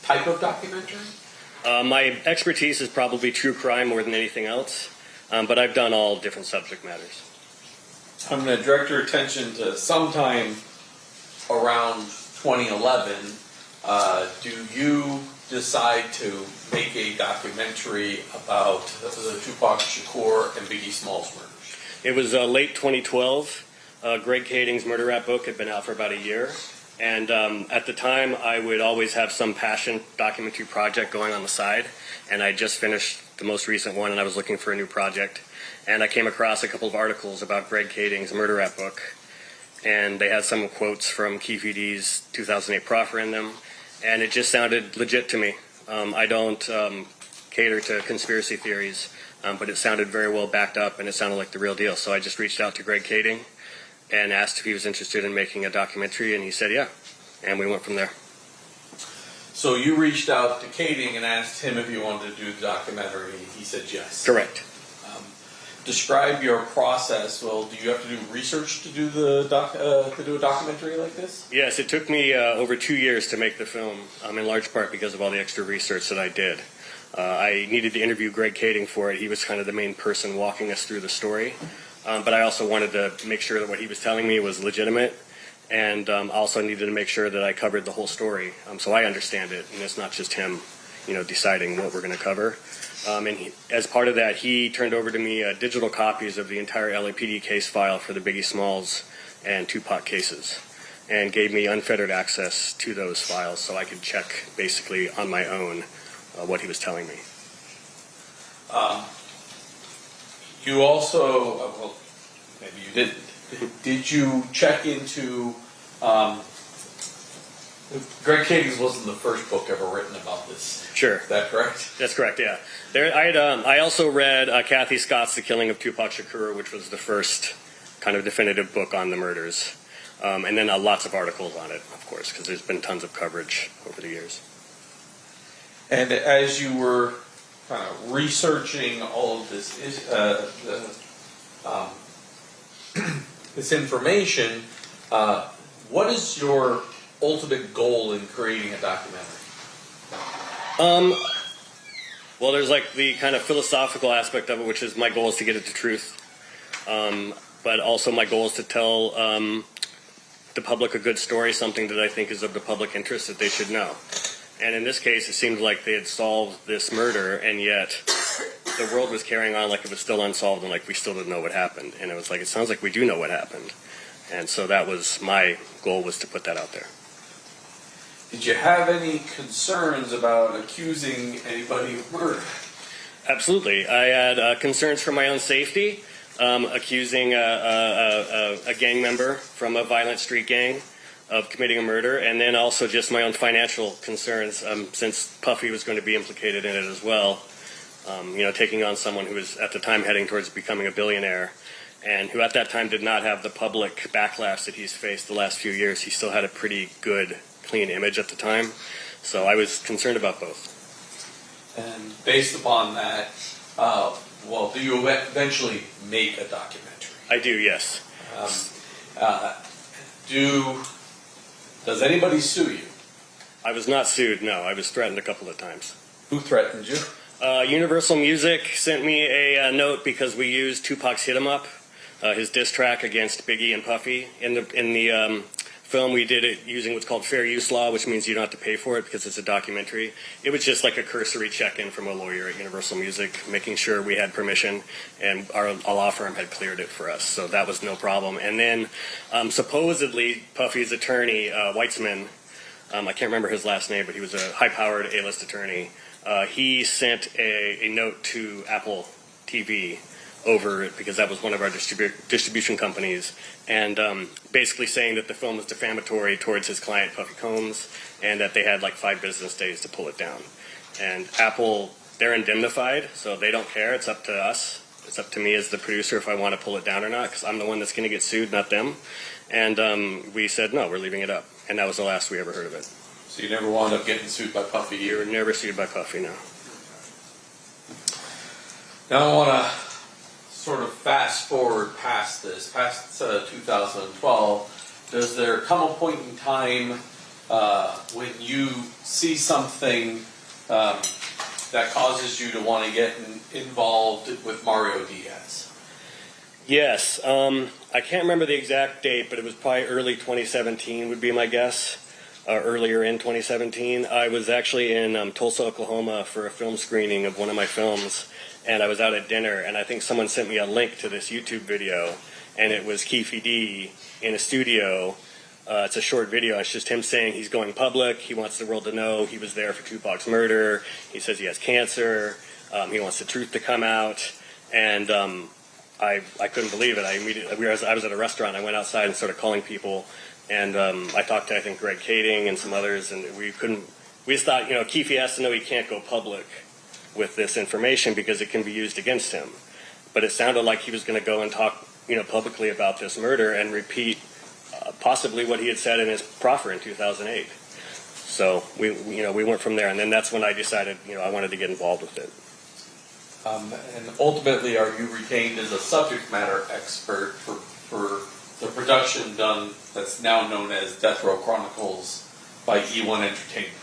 type of documentary? My expertise is probably true crime more than anything else, but I've done all different subject matters. I'm going to direct your attention to sometime around 2011. Do you decide to make a documentary about the Tupac Shakur and Biggie Smalls murders? It was late 2012. Greg Kading's murder rap book had been out for about a year. And at the time, I would always have some passion documentary project going on the side. And I just finished the most recent one, and I was looking for a new project. And I came across a couple of articles about Greg Kading's murder rap book. And they had some quotes from Keith D's 2008 proffer in them. And it just sounded legit to me. I don't cater to conspiracy theories, but it sounded very well backed up, and it sounded like the real deal. So I just reached out to Greg Kading and asked if he was interested in making a documentary, and he said yeah, and we went from there. So you reached out to Kading and asked him if he wanted to do the documentary. He said yes. Correct. Describe your process. Well, do you have to do research to do a documentary like this? Yes, it took me over 2 years to make the film, in large part because of all the extra research that I did. I needed to interview Greg Kading for it. He was kind of the main person walking us through the story. But I also wanted to make sure that what he was telling me was legitimate, and also needed to make sure that I covered the whole story, so I understand it, and it's not just him, deciding what we're going to cover. As part of that, he turned over to me digital copies of the entire LAPD case file for the Biggie Smalls and Tupac cases, and gave me unfettered access to those files, so I could check basically on my own what he was telling me. You also, well, maybe you didn't. Did you check into Greg Kading's wasn't the first book ever written about this. Sure. Is that correct? That's correct, yeah. I also read Kathy Scott's The Killing of Tupac Shakur, which was the first kind of definitive book on the murders. And then lots of articles on it, of course, because there's been tons of coverage over the years. And as you were kind of researching all of this, this information, what is your ultimate goal in creating a documentary? Well, there's like the kind of philosophical aspect of it, which is my goal is to get at the truth. But also my goal is to tell the public a good story, something that I think is of the public interest that they should know. And in this case, it seemed like they had solved this murder, and yet the world was carrying on like it was still unsolved and like we still didn't know what happened. And it was like, it sounds like we do know what happened. And so that was my goal, was to put that out there. Did you have any concerns about accusing anybody of murder? Absolutely. I had concerns for my own safety, accusing a gang member from a violent street gang of committing a murder, and then also just my own financial concerns, since Puffy was going to be implicated in it as well. Taking on someone who was at the time heading towards becoming a billionaire, and who at that time did not have the public backlash that he's faced the last few years. He still had a pretty good, clean image at the time. So I was concerned about both. And based upon that, do you eventually make a documentary? I do, yes. Does anybody sue you? I was not sued, no. I was threatened a couple of times. Who threatened you? Universal Music sent me a note because we used Tupac's Hit 'Em Up, his diss track against Biggie and Puffy. In the film, we did it using what's called fair use law, which means you don't have to pay for it because it's a documentary. It was just like a cursory check-in from a lawyer at Universal Music, making sure we had permission, and our law firm had cleared it for us, so that was no problem. And then supposedly Puffy's attorney, Weitzman, I can't remember his last name, but he was a high-powered A-list attorney. He sent a note to Apple TV over it because that was one of our distribution companies, and basically saying that the film was defamatory towards his client Puffy Combs, and that they had like 5 business days to pull it down. And Apple, they're indemnified, so they don't care. It's up to us. It's up to me as the producer if I want to pull it down or not, because I'm the one that's going to get sued, not them. And we said no, we're leaving it up, and that was the last we ever heard of it. So you never wound up getting sued by Puffy? You were never sued by Puffy, no. Now I want to sort of fast forward past this, past 2012. Does there come a point in time when you see something that causes you to want to get involved with Mario Diaz? Yes. I can't remember the exact date, but it was probably early 2017 would be my guess. Earlier in 2017. I was actually in Tulsa, Oklahoma for a film screening of one of my films, and I was out at dinner, and I think someone sent me a link to this YouTube video, and it was Keefe D in a studio. It's a short video. It's just him saying he's going public. He wants the world to know he was there for Tupac's murder. He says he has cancer. He wants the truth to come out, and I couldn't believe it. I was at a restaurant. I went outside and started calling people. And I talked to, I think, Greg Kading and some others, and we just thought, Keefe has to know he can't go public with this information because it can be used against him. But it sounded like he was going to go and talk, publicly about this murder and repeat possibly what he had said in his proffer in 2008. So we went from there, and then that's when I decided, I wanted to get involved with it. And ultimately, are you retained as a subject matter expert for the production done that's now known as Death Row Chronicles by E1 Entertainment?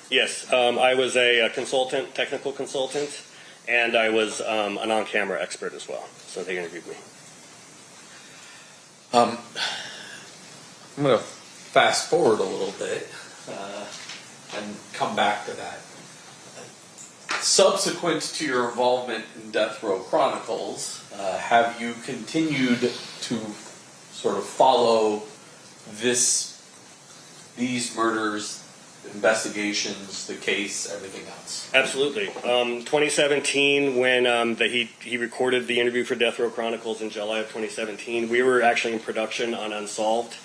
Yes, I was a consultant, technical consultant, and I was an on-camera expert as well. So they interviewed me. I'm going to fast forward a little bit and come back to that. Subsequent to your involvement in Death Row Chronicles, have you continued to sort of follow these murders investigations, the case, everything else. Absolutely. 2017, when he recorded the interview for Death Row Chronicles in July of 2017, we were actually in production on Unsolved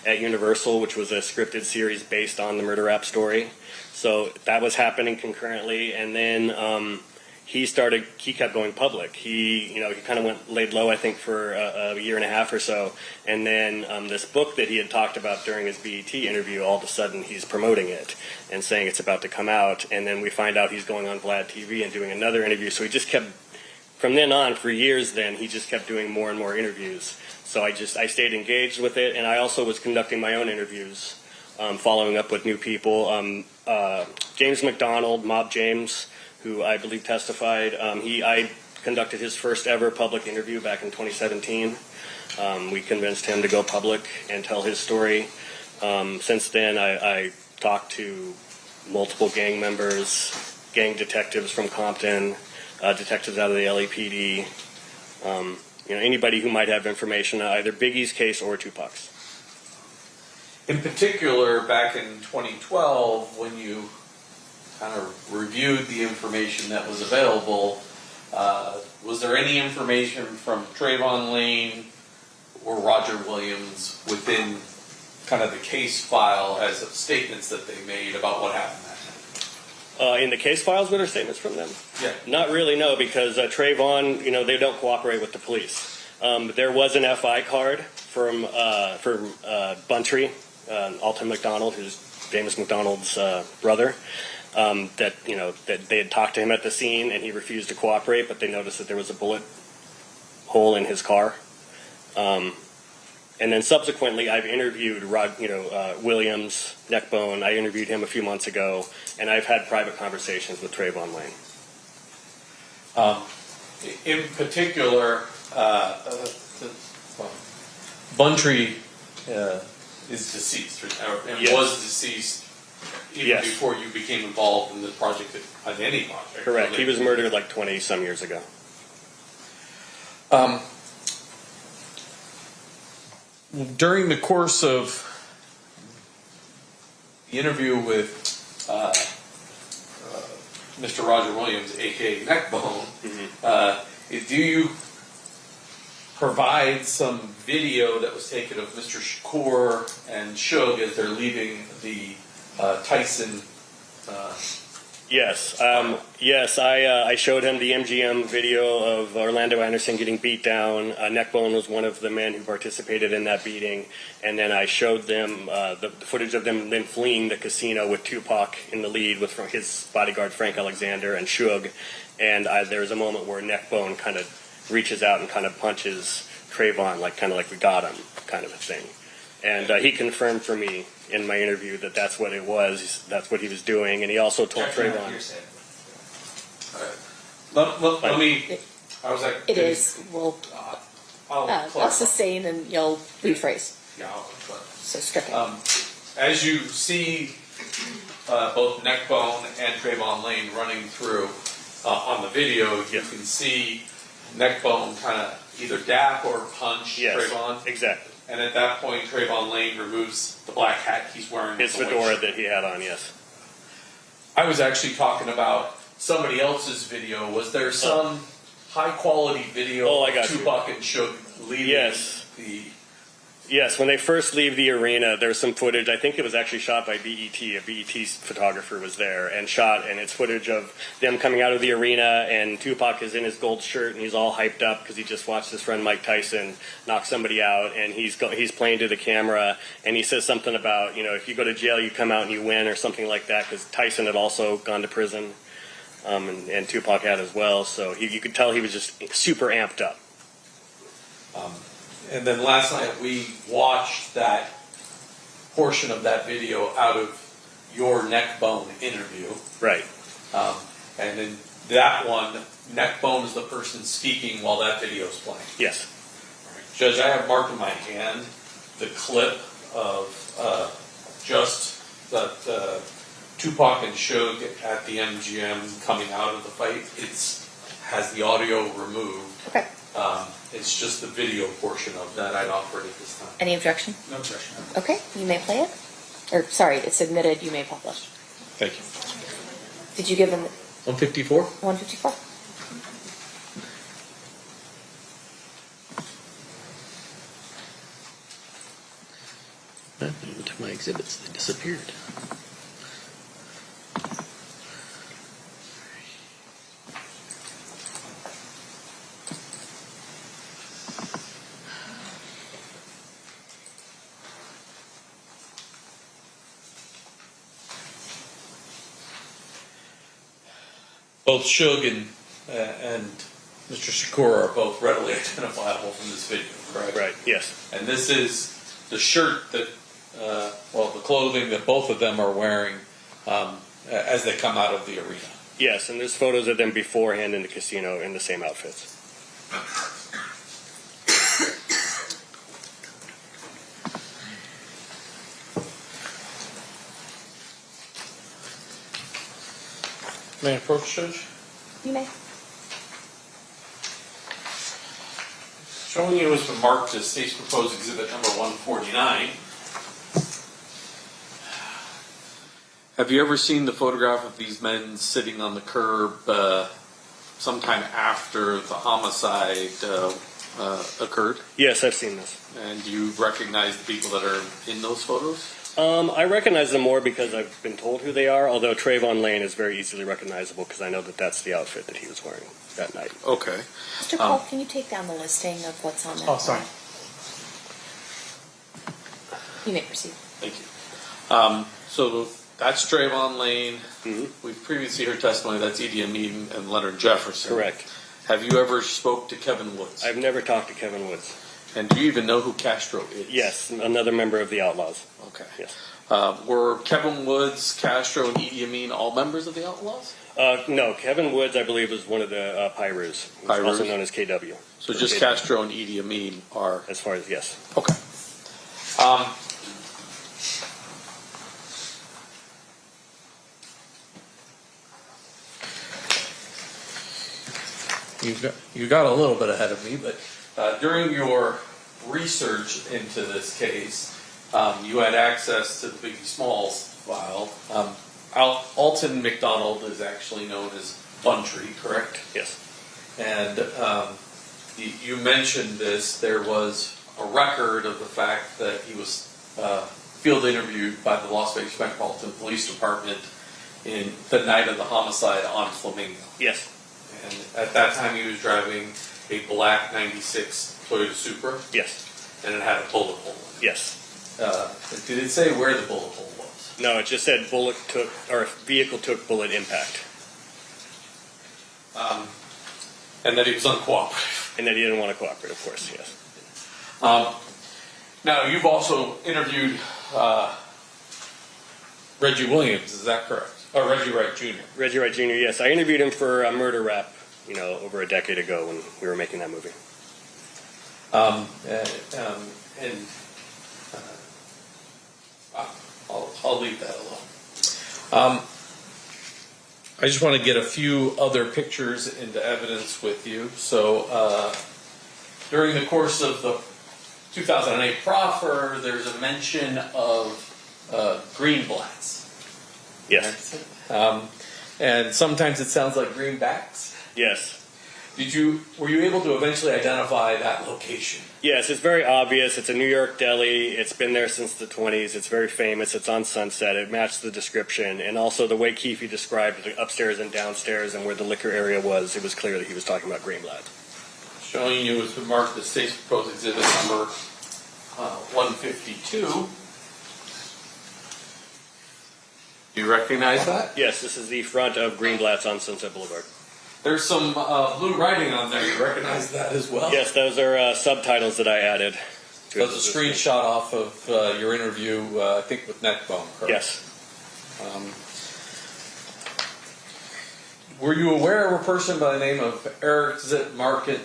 at Universal, which was a scripted series based on the murder rap story. So that was happening concurrently, and then he kept going public. He kind of laid low, I think, for a year and a half or so, and then this book that he had talked about during his BET interview, all of a sudden he's promoting it and saying it's about to come out, and then we find out he's going on Vlad TV and doing another interview. So he just kept, from then on, for years then, he just kept doing more and more interviews. So I stayed engaged with it, and I also was conducting my own interviews, following up with new people. James McDonald, Mob James, who I believe testified, I conducted his first ever public interview back in 2017. We convinced him to go public and tell his story. Since then, I talked to multiple gang members, gang detectives from Compton, detectives out of the LAPD, anybody who might have information on either Biggie's case or Tupac's. In particular, back in 2012, when you kind of reviewed the information that was available, was there any information from Trayvon Lane or Roger Williams within kind of the case file as statements that they made about what happened that night? In the case files, what are statements from them? Yeah. Not really, no, because Trayvon, they don't cooperate with the police. There was an FI card from Buntry, Alton McDonald, who's James McDonald's brother, that they had talked to him at the scene and he refused to cooperate, but they noticed that there was a bullet hole in his car. And then subsequently, I've interviewed Williams, Neckbone. I interviewed him a few months ago, and I've had private conversations with Trayvon Lane. In particular, Buntry is deceased, and Yes. was deceased even Yes. before you became involved in the project, on any project. Correct. He was murdered like 20-some years ago. During the course of the interview with Mr. Roger Williams, a.k.a. Neckbone, do you provide some video that was taken of Mr. Shakur and Suge as they're leaving the Tyson? Yes. I showed him the MGM video of Orlando Anderson getting beat down. Neckbone was one of the men who participated in that beating. And then I showed them the footage of them then fleeing the casino with Tupac in the lead with his bodyguard Frank Alexander and Suge. And there's a moment where Neckbone kind of reaches out and kind of punches Trayvon, like we got him, kind of a thing. And he confirmed for me in my interview that that's what it was, that's what he was doing, and he also told Trayvon. Let me. I was like. It is. We'll I'll sustain and you'll rephrase. Yeah. So stricken. As you see, both Neckbone and Trayvon Lane running through on the video, you can see Neckbone kind of either dap or punch Trayvon. Exactly. And at that point, Trayvon Lane removes the black hat he's wearing. His fedora that he had on, yes. I was actually talking about somebody else's video. Was there some high-quality video of Tupac and Suge leaving the... Yes, when they first leave the arena, there's some footage. I think it was actually shot by BET. A BET photographer was there and shot, and it's footage of them coming out of the arena, and Tupac is in his gold shirt, and he's all hyped up because he just watched his friend Mike Tyson knock somebody out, and he's playing to the camera, and he says something about, if you go to jail, you come out and you win, or something like that, because Tyson had also gone to prison, and Tupac had as well, so you could tell he was just super amped up. And then last night we watched that portion of that video out of your Neckbone interview. Right. And then that one, Neckbone is the person speaking while that video is playing. Yes. Right. Judge, I have marked in my hand the clip of just that Tupac and Suge at the MGM coming out of the fight. Has the audio removed. Okay. It's just the video portion of that I'd offer it at this time. Any objection? No objection. Okay, you may play it. or sorry, it's admitted, you may publish. Thank you. Did you give him 154? 154? I took my exhibits, they disappeared. Both Suge and Mr. Shakur are both readily identifiable from this video, correct? Right, yes. And this is the shirt that, the clothing that both of them are wearing as they come out of the arena. Yes, and there's photos of them beforehand in the casino in the same outfits. May I approach, Judge? You may. Showing you as marked as State's Proposed Exhibit number 149. Have you ever seen the photograph of these men sitting on the curb sometime after the homicide occurred? Yes, I've seen this. And do you recognize the people that are in those photos? I recognize them more because I've been told who they are, although Trayvon Lane is very easily recognizable because I know that that's the outfit that he was wearing that night. Okay. Mr. Cole, can you take down the listing of what's on that? Oh, sorry. You may proceed. Thank you. So that's Trayvon Lane. Mm-hmm. We've previously heard testimony that's Idi Amin and Leonard Jefferson. Correct. Have you ever spoke to Kevin Woods? I've never talked to Kevin Woods. And do you even know who Castro is? Yes, another member of the Outlaws. Okay. Yes. Were Kevin Woods, Castro, and Idi Amin all members of the Outlaws? No, Kevin Woods, I believe, was one of the Pyrus, also known as KW. So just KW. Castro and Idi Amin are... As far as, yes. Okay. You got a little bit ahead of me, but during your research into this case, you had access to the Biggie Smalls file. Alton McDonald is actually known as Buntree, correct? Yes. And you mentioned this. There was a record of the fact that he was field interviewed by the Las Vegas Metropolitan Police Department in the night of the homicide on Flamingo. Yes. And at that time he was driving a black 96 Toyota Supra. Yes. And it had a bullet hole in it. Yes. Did it say where the bullet hole was? No, it just said vehicle took bullet impact. And that he was uncooperative. And that he didn't want to cooperate, of course, yes. Now, you've also interviewed Reggie Williams, is that correct? Or Reggie Wright Jr.? Reggie Wright Jr., yes. I interviewed him for a murder rap, over a decade ago when we were making that movie. I'll leave that alone. I just want to get a few other pictures into evidence with you. So, during the course of the 2008 proffer, there's a mention of greenblatts. Yes. And sometimes it sounds like greenbacks. Yes. Were you able to eventually identify that location? Yes, it's very obvious. It's a New York deli. It's been there since the 20s. It's very famous. It's on Sunset. It matched the description. And also the way Keefe described the upstairs and downstairs and where the liquor area was, it was clear that he was talking about Greenblatt. Showing you as marked the State's Proposed Exhibit number 152. Do you recognize that? Yes, this is the front of Greenblatt's on Sunset Boulevard. There's some blue writing on there. You recognize that as well? Yes, those are subtitles that I added. That's a screenshot off of your interview, I think, with Neckbone, correct? Yes. Were you aware of a person by the name of Eric Zip Martin,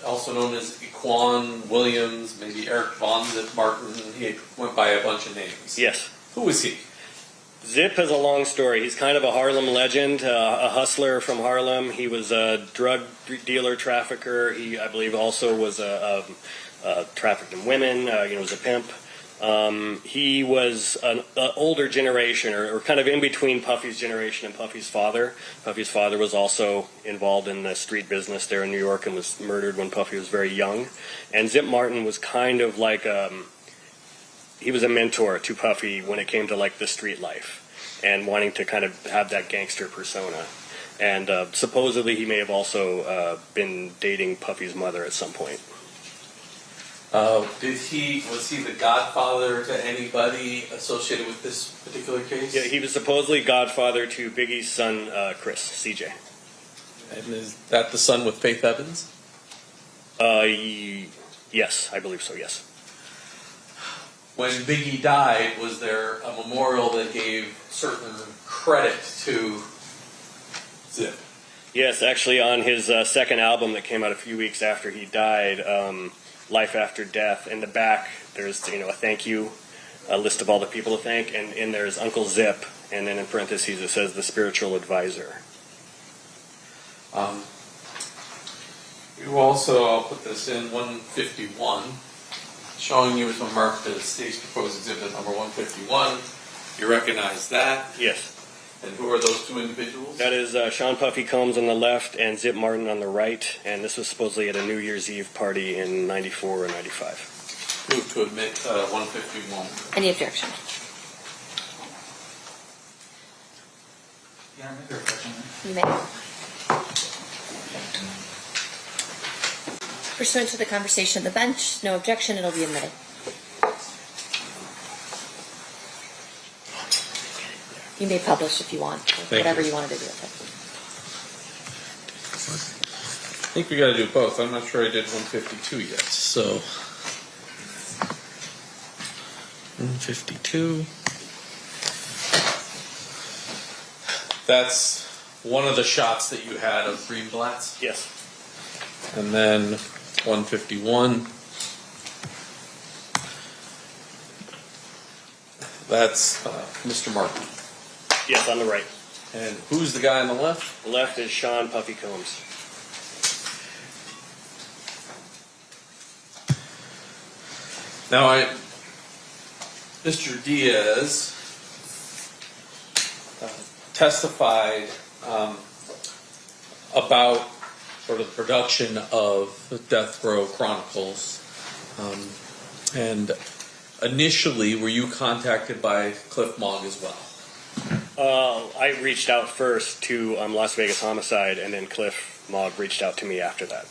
also known as Equan Williams, maybe Eric Von Zip Martin? He went by a bunch of names. Yes. Who was he? Zip has a long story. He's kind of a Harlem legend, a hustler from Harlem. He was a drug dealer, trafficker. He, I believe, also was trafficked in women. Was a pimp. He was an older generation, or kind of in between Puffy's generation and Puffy's father. Puffy's father was also involved in the street business there in New York and was murdered when Puffy was very young. And Zip Martin was kind of like he was a mentor to Puffy when it came to like the street life and wanting to kind of have that gangster persona. And supposedly he may have also been dating Puffy's mother at some point. Was he the godfather to anybody associated with this particular case? Yeah, he was supposedly godfather to Biggie's son, Chris, CJ. And is that the son with Faith Evans? Yes, I believe so, yes. When Biggie died, was there a memorial that gave certain credit to Zip? Yes, actually on his second album that came out a few weeks after he died, Life After Death, in the back there's a thank you, a list of all the people to thank, and in there's Uncle Zip, and then in parentheses it says the spiritual advisor. You also, I'll put this in, 151, showing you as marked as state's proposed exhibit number 151. You recognize that? Yes. And who are those two individuals? That is Sean Puffy Combs on the left and Zip Martin on the right, and this was supposedly at a New Year's Eve party in 94 or 95. Move to admit 151. Any objection? Yeah, I make a question. You may. Pursuant to the conversation of the bench, no objection, it'll be admitted. You may publish if you want, or whatever you want to do with it. I think we got to do both. I'm not sure I did 152 yet. So 152. That's one of the shots that you had of Greenblatt's. Yes. And then 151. That's Mr. Martin. Yes, on the right. And who's the guy on the left? The left is Sean Puffy Combs. Now, Mr. Diaz testified about sort of the production of the Death Row Chronicles. And initially, were you contacted by Cliff Mogg as well? I reached out first to Las Vegas Homicide, and then Cliff Mogg reached out to me after that.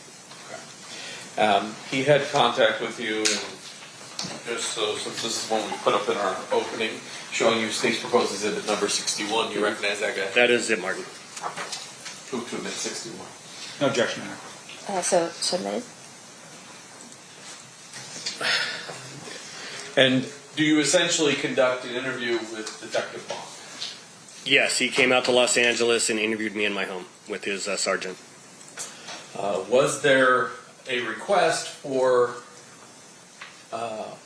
Okay. He had contact with you, and just so since this is one we put up in our opening, showing you state's proposed exhibit number 61, you recognize that guy? That is Zip Martin. Move to admit 61. No objection, Your Honor. So admitted. And do you essentially conduct an interview with Detective Bond? Yes, he came out to Los Angeles and interviewed me in my home with his sergeant. Was there a request for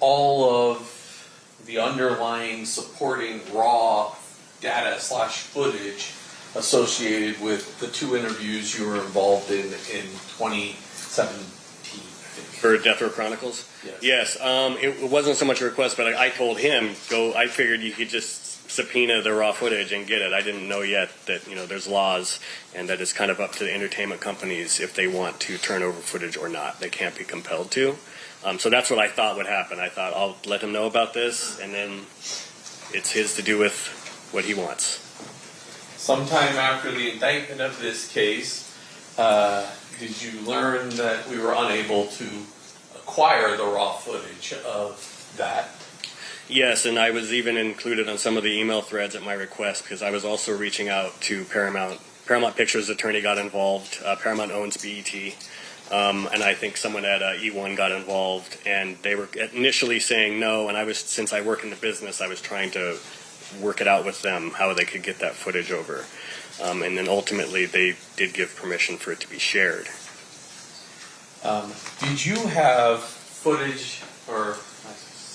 all of the underlying supporting raw data / footage associated with the two interviews you were involved in 2017, I think? For Death Row Chronicles? Yes. It wasn't so much a request, but I told him, I figured you could just subpoena the raw footage and get it. I didn't know yet that, there's laws and that it's kind of up to the entertainment companies if they want to turn over footage or not. They can't be compelled to. So that's what I thought would happen. I thought I'll let him know about this, and then it's his to do with what he wants. Sometime after the indictment of this case, did you learn that we were unable to acquire the raw footage of that? Yes, and I was even included on some of the email threads at my request because I was also reaching out to Paramount. Paramount Pictures attorney got involved. Paramount owns BET. And I think someone at E1 got involved, and they were initially saying no, and since I work in the business, I was trying to work it out with them, how they could get that footage over. And then ultimately, they did give permission for it to be shared. Did you have footage, or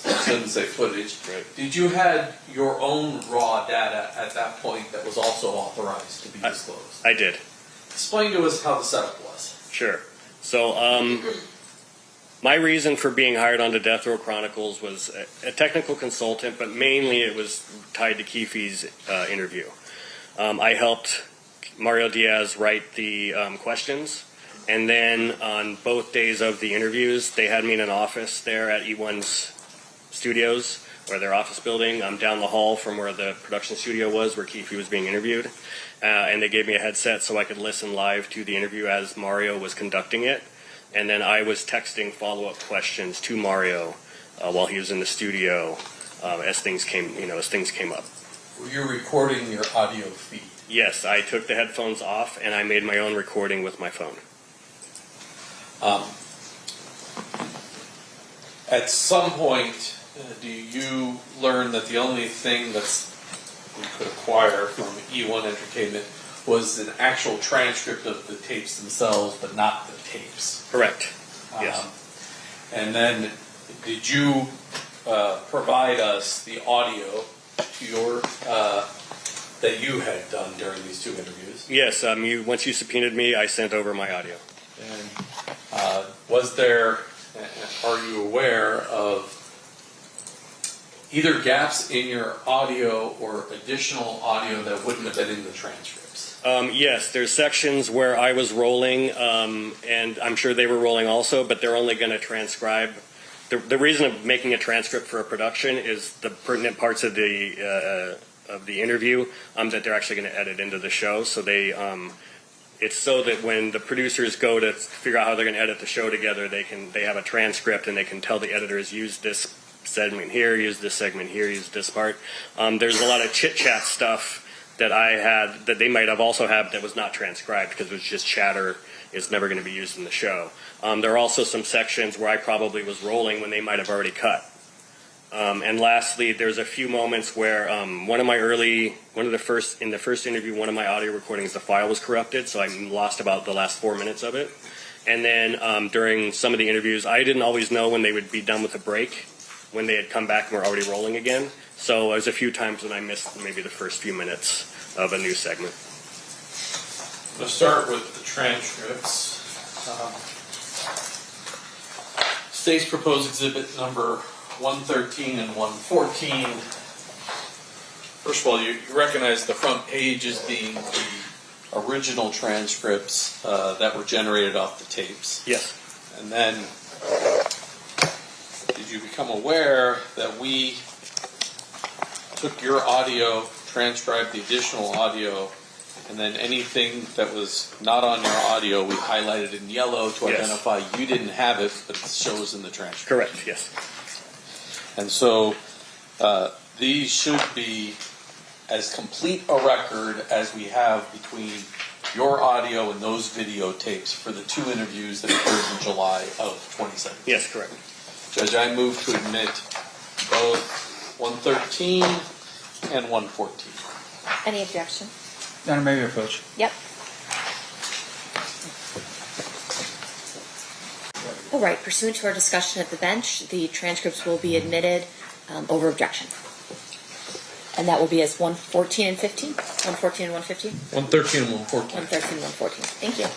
I shouldn't say footage, right. Did you have your own raw data at that point that was also authorized to be disclosed? I did. Explain to us how the setup was. Sure. So My reason for being hired onto Death Row Chronicles was a technical consultant, but mainly it was tied to Keefe's interview. I helped Mario Diaz write the questions, and then on both days of the interviews, they had me in an office there at E1's studios, or their office building, down the hall from where the production studio was, where Keefe was being interviewed. And they gave me a headset so I could listen live to the interview as Mario was conducting it. And then I was texting follow-up questions to Mario while he was in the studio as things came up. Were you recording your audio feed? Yes, I took the headphones off and I made my own recording with my phone. At some point, do you learn that the only thing we could acquire from E1 Entertainment was an actual transcript of the tapes themselves, but not the tapes? Correct. Yes. And then, did you provide us the audio to your that you had done during these two interviews? Yes. Once you subpoenaed me, I sent over my audio. And was there? Are you aware of either gaps in your audio or additional audio that wouldn't have been in the transcripts? Yes, there's sections where I was rolling, and I'm sure they were rolling also, but they're only going to transcribe. The reason of making a transcript for a production is the pertinent parts of the interview that they're actually going to edit into the show. So it's so that when the producers go to figure out how they're going to edit the show together, they have a transcript and they can tell the editors, use this segment here, use this segment here, use this part. There's a lot of chit-chat stuff that I had that they might have also had that was not transcribed because it was just chatter. It's never going to be used in the show. There are also some sections where I probably was rolling when they might have already cut. And lastly, there's a few moments where in the first interview, one of my audio recordings, the file was corrupted, so I lost about the last 4 minutes of it. And then during some of the interviews, I didn't always know when they would be done with the break, when they had come back and were already rolling again. So there's a few times when I missed maybe the first few minutes of a new segment. Let's start with the transcripts. State's proposed exhibit number 113 and 114. First of all, you recognize the front page as being the original transcripts that were generated off the tapes. Yes. And then, did you become aware that we took your audio, transcribed the additional audio, and then anything that was not on your audio, we highlighted in yellow to identify you didn't have it, but it shows in the transcript? Correct, yes. And so these should be as complete a record as we have between your audio and those videotapes for the two interviews that occurred in July of 2017. Yes, correct. Judge, I move to admit both 113 and 114. Any objection? Madam Mayor, approach. Yep. All right, pursuant to our discussion at the bench, the transcripts will be admitted over objection. And that will be as 114 and 15? 114 and 115? 113 and 114. 113 and 114. Thank you.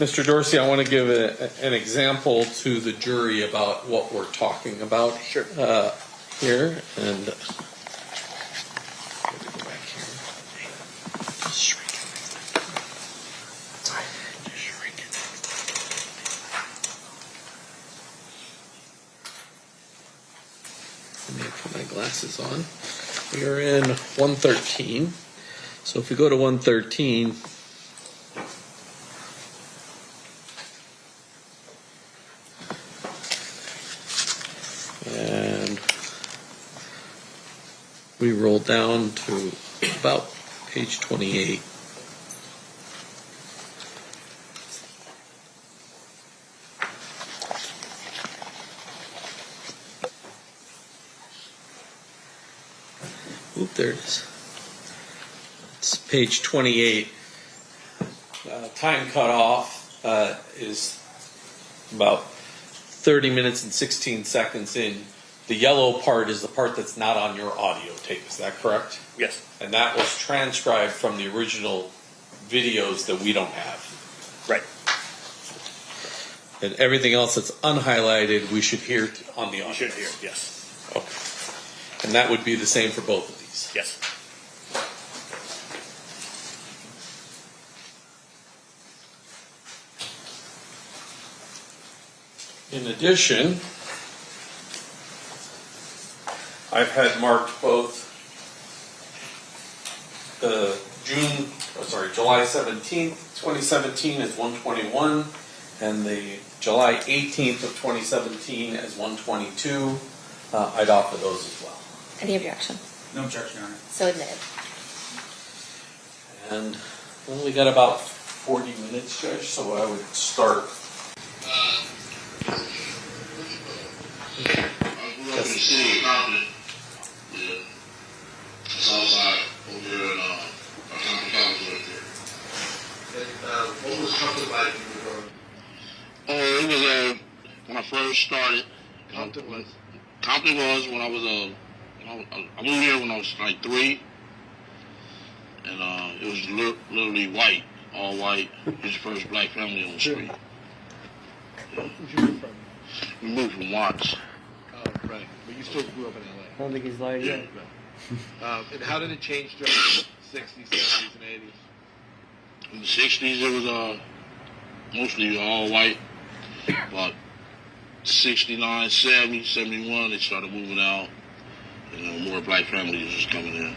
Mr. Dorsey, I want to give an example to the jury about what we're talking about. Sure. Here, and let me put my glasses on. We are in 113. So if we go to 113, and we roll down to about page 28. Oop, there it is. It's page 28. Time cutoff is about 30 minutes and 16 seconds in. The yellow part is the part that's not on your audio tape. Is that correct? Yes. And that was transcribed from the original videos that we don't have. Right. And everything else that's unhighlighted, we should hear on the audio. You should hear, yes. Okay. And that would be the same for both of these. Yes. In addition, I've had marked both the July 17th, 2017 as 121 and the July 18th of 2017 as 122. I'd offer those as well. Any objection? No objection, Your Honor. So admitted. And we only got about 40 minutes, Judge, so I would start. I grew up in the city of Compton. Yeah. Southside over there in Compton College right there. What was Compton like when you were growing up? It was when I first started. Compton was when I was I moved here when I was like 3, and it was literally white, all white. It was the first black family on the street. Where'd you move from? We moved from Watts. Oh, right. But you still grew up in L.A. I don't think he's lying yet. And how did it change during the 60s, 70s, and 80s? In the 60s, it was mostly all white. But 69, 70, 71, they started moving out. And more black families was just coming in.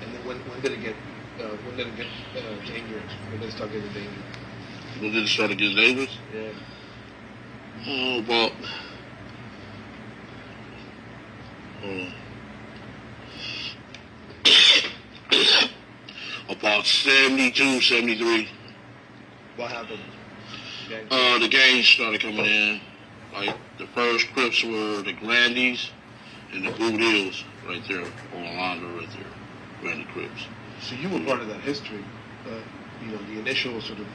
And then when did it get dangerous? When did it start getting dangerous? When did it start to get dangerous? Yeah. Oh, about about 72, 73. What happened? The gangs started coming in. Like the first Crips were the Grandies and the Blue Hills right there on Alondra right there, Grandy Crips. So you were part of that history, the initial sort of,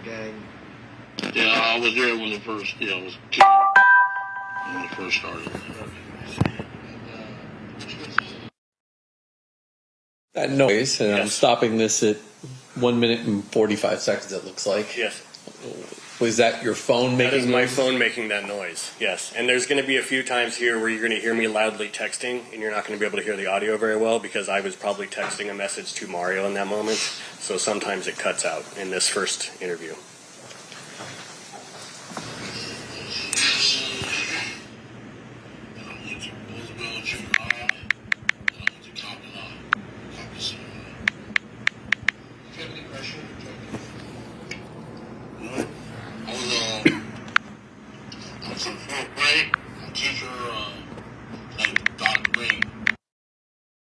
gang. Yeah, I was there when it first, I was a kid when it first started. That noise, and I'm stopping this at 1 minute and 45 seconds, it looks like. Yes. Was that your phone making That is my noise? phone making that noise, yes. And there's going to be a few times here where you're going to hear me loudly texting, and you're not going to be able to hear the audio very well because I was probably texting a message to Mario in that moment. So sometimes it cuts out in this first interview.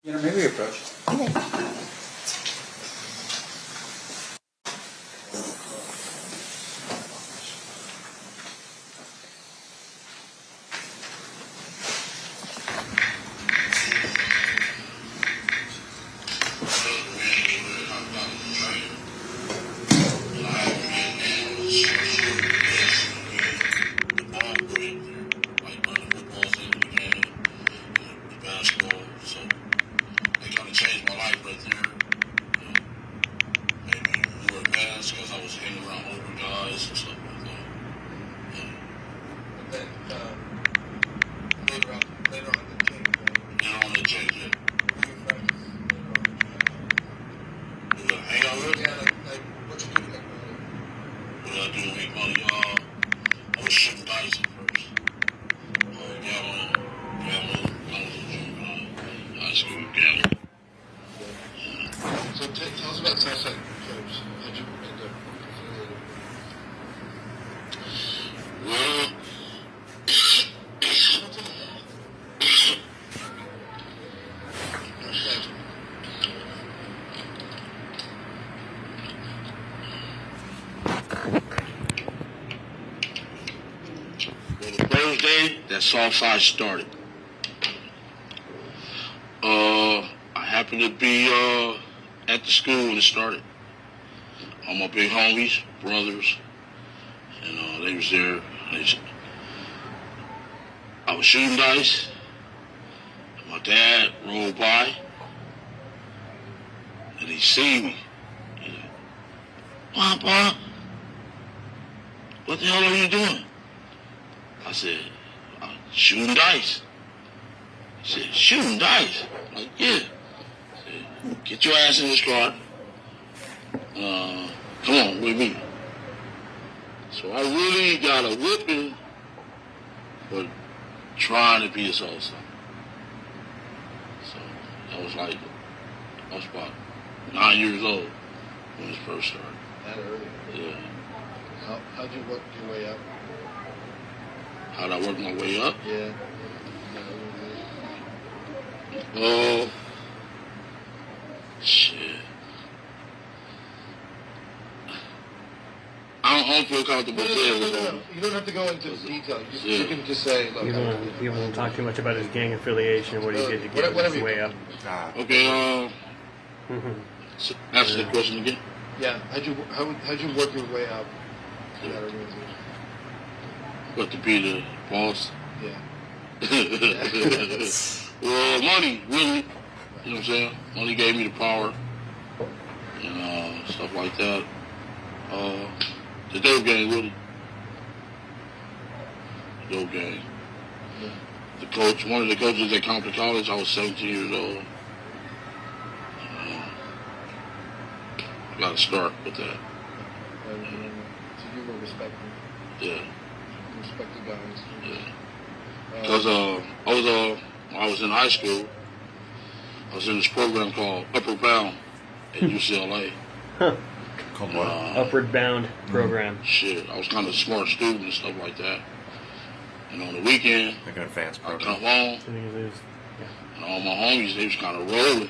Maybe approach. Okay. That Southside started. I happened to be at the school when it started. All my big homies, brothers, and they was there. I was shooting dice. My dad rolled by, and he seen me. He's like, "Papa." what the hell are you doing? I said, shooting dice. He said, shooting dice? I'm like, yeah. I said, get your ass in this car. Come on with me. So I really got a whipping for trying to be his whole son. So I was about 9 years old when this first started. That early? Yeah. How'd you work your way up? How'd I work my way up? Yeah. Shit. I don't feel comfortable saying this. No. You don't have to go into detail. You can just say, look. You won't talk too much about his gang affiliation or what he did to get his way up. Okay, so answer the question again. Yeah, how'd you work your way up to that organization? What, to be the boss? Yeah. Well, money, really. You know what I'm saying? Money gave me the power and stuff like that. The dope gang, really. The dope gang. Yeah. The coach, one of the coaches at Compton College, I was 17 years old. Got to start with that. So you were respecting. Yeah. You respected guys. Yeah. Because when I was in high school, I was in this program called Upward Bound at UCLA. Huh. Called what? Upward Bound program. Shit, I was kind of a smart student and stuff like that. And on the weekend, Like an advanced I program. come home, and all my homies, they was kind of rolling. You know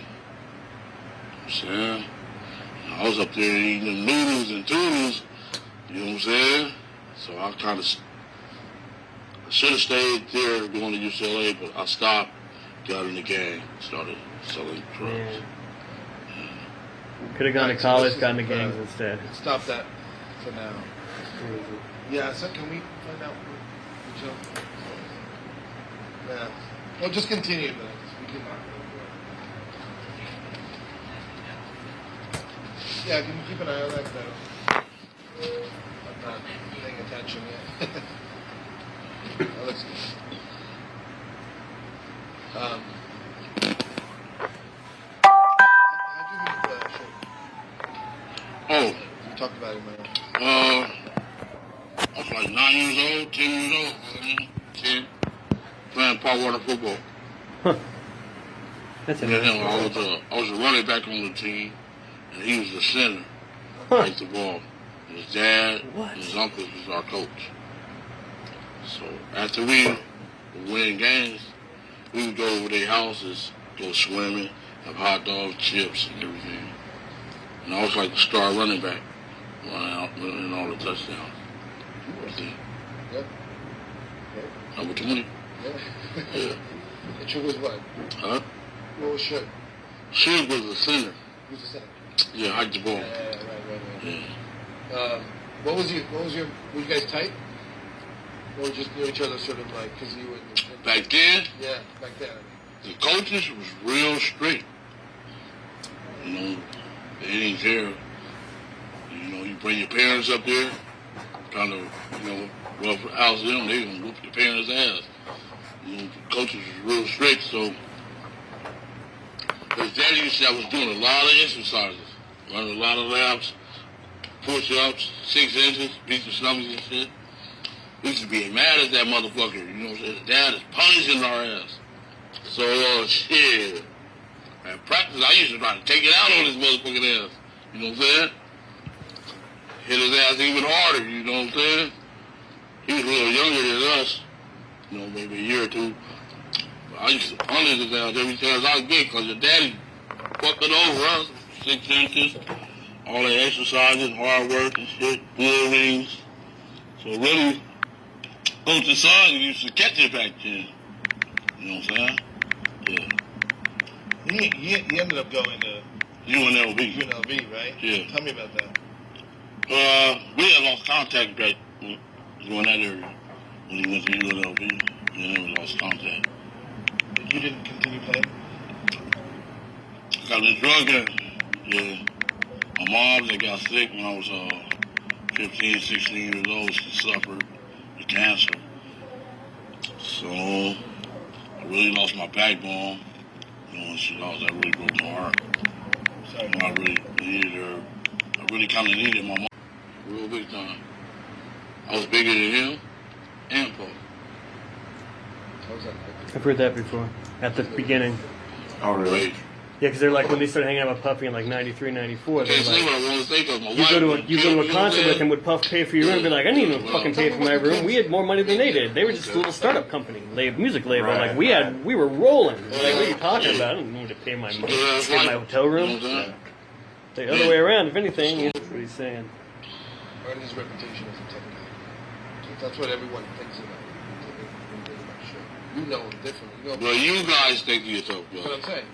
what I'm saying? And I was up there eating them noodles and toodles, you know what I'm saying? So I should have stayed there going to UCLA, but I stopped, got in the gang, started selling drugs. Yeah. Could have gone to college, gotten the gangs instead. Stop that for now. Yeah, so can we find out which one? Yeah. Well, just continue, but we can. Yeah, can you keep an eye on that? I'm not paying attention yet. That looks good. How'd you think of that show? Oh, You talked about it, man. I was like 9 years old, 10 years old, 10, playing park water football. That's And then interesting. I was a running back on the team, and he was the center, like the ball. And his dad and his uncle was our coach. So after we would win games, we would go over their houses, go swimming, have hot dogs, chips, and everything. And I was like the star running back, running out, winning all the touchdowns. Yep. Number 20. Yeah. Yeah. And you was what? Huh? What was Suge? Suge was the center. Who's the center? Yeah, hiked the ball. Yeah, right. Yeah. What was your, were you guys tight? Or just knew each other sort of like, because you were... Back then, Yeah, back then. the coaches was real strict. You know, they didn't care. You know, you bring your parents up there, kind of, you know, rough house them, they gonna whoop your parents' ass. You know, the coaches was real strict, so his daddy used to, I was doing a lot of exercises, running a lot of laps, push-ups, 6 inches, beat the stomachs and shit. We used to be mad at that motherfucker, you know what I'm saying? His dad is punishing our ass. So, shit. At practice, I used to try to take it out on his motherfucking ass. You know what I'm saying? Hit his ass even harder, you know what I'm saying? He was a little younger than us, you know, maybe a year or two. But I used to punish his ass every chance I get because your daddy fucking over us. 6 inches, all that exercises, hard work and shit, bull rings. So really, Coach's son used to catch it back then. You know what I'm saying? Yeah. He ended up going to UNLV. UNLV, right? Yeah. Tell me about that. We had lost contact back during that area when he went to UNLV. And then we lost contact. You didn't continue playing? Got in drug game. Yeah. My mom, they got sick when I was 15, 16 years old, she suffered with cancer. So I really lost my backbone. You know, when she lost, that really broke my heart. So I really needed her. I really kind of needed my mom. Real big time. I was bigger than him and Paul. I've heard that before. At the beginning. Oh, really? Yeah, because they're like, when they started hanging out with Puffy in like 93, 94, I they're can't say like, what I want to say because my you wife. go to a concert with him, would Puff pay for your room? Be like, I didn't even fucking pay for my room. We had more money than they did. They were just a little startup company, music label. Like we were rolling. Like, what are you talking about? I don't need to pay my hotel room. The other way around, if anything. That's what he's saying. Earned his reputation as a tough guy. That's what everyone thinks about. You know him differently. You know Well, you guys think you're tough, That's bro. what I'm saying.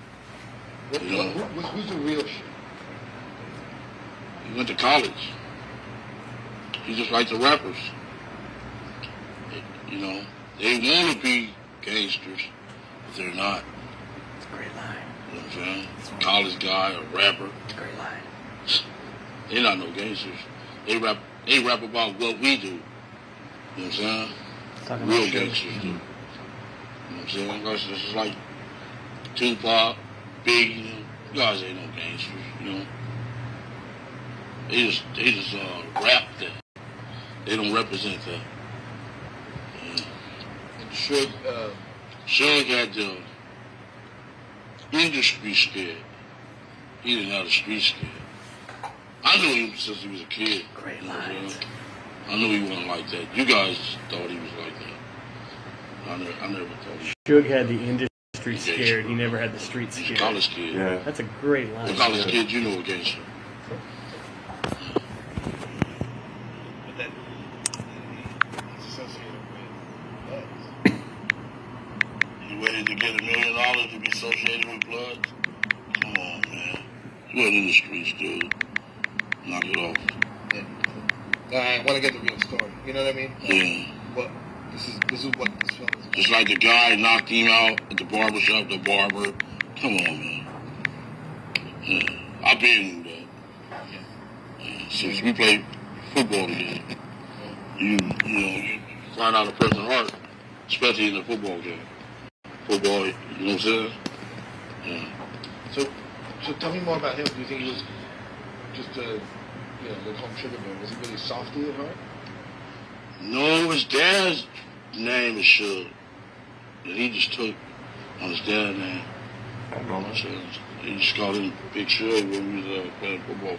Who's the real shit? He went to college. He's just like the rappers. You know, they want to be gangsters, but they're not. It's a great line. You know what I'm saying? College guy, a rapper. It's a great line. They're not no gangsters. They rap about what we do. You know what I'm saying? Talking Real about gangsters do. You know what I'm saying? That's just like Tupac, Biggie, you guys ain't no gangsters, you know. They just rap that. They don't represent that. Yeah. And Suge had the industry scared. He didn't have the street scared. I knew him since he was a kid. Great You know what I'm lines. saying? I knew he wasn't like that. You guys thought he was like that. I never thought he was. Suge had the industry scared. He never had the street He's a scared. college kid. Yeah. That's a great A line. college kid, you know a gangster. but then he's associated with Bloods. You waited to get $1 million to be associated with Bloods? Come on, man. You wasn't in the streets, dude. Knock it off. Yeah. I want to get the real story. You know what I mean? Yeah. But this is what this film is about. Just like the guy knocked him out at the barbershop, the barber. Come on, man. Yeah. I been knew that. Yeah. Since we played football together. You find out a person's heart, especially in a football game. Football, you know what I'm saying? Yeah. So tell me more about him. Do you think he was just a, the home sugar bear? Was he really softy at heart? No, his dad's name is Suge. And he just took on his dad's name. So he just called him Big Suge when we was playing football.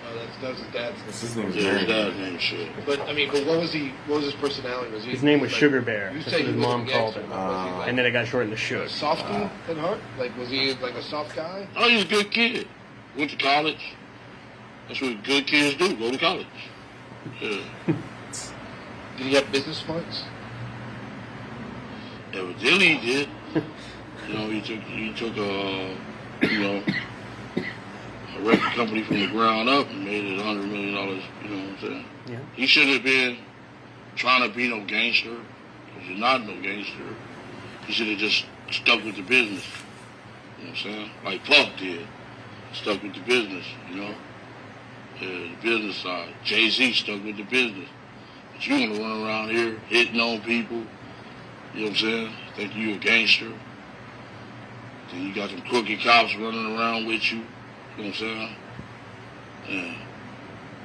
Oh, that was his dad's name. His name is Yeah, his Mary. dad's name is Suge. But I mean, what was his personality? Was he? His name was like, Sugar Bear. You That's say what his he was mom a called gangster, him. but was he like And then it got shortened to Suge. softy at heart? Like, was he like a soft guy? Oh, he's a good kid. Went to college. That's what good kids do, go to college. Yeah. Did he have business smarts? Evidently he did. You know, he took a record company from the ground up and made it $100 million, you know what I'm saying? Yeah. He shouldn't have been trying to be no gangster, because you're not no gangster. He should have just stuck with the business. You know what I'm saying? Like Puff did. Stuck with the business, you know? The business side. Jay-Z stuck with the business. But you want to run around here hitting on people, you know what I'm saying? Think you a gangster. Then you got some crooked cops running around with you, you know what I'm saying? Yeah.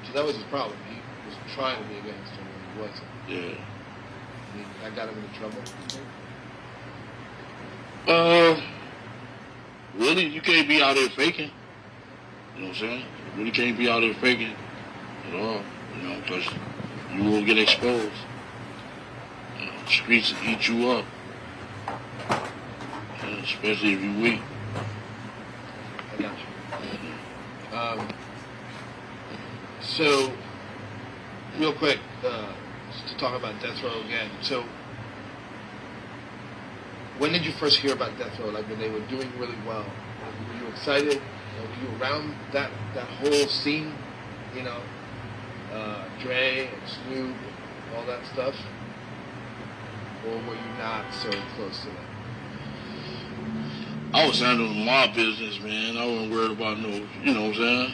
So that was his problem. He was trying to be a gangster when he wasn't. Yeah. That got him into trouble. Really, you can't be out there faking. You know what I'm saying? You really can't be out there faking at all, you know, because you will get exposed. You know, the streets will eat you up. Yeah, especially if you're weak. I got you. So, real quick, just to talk about Death Row again. So, when did you first hear about Death Row? Like when they were doing really well? Like, were you excited? Were you around that whole scene? You know, Dre and Snoop, all that stuff? Or were you not so close to that? I was handling my business, man. I wasn't worried about no, you know what I'm saying?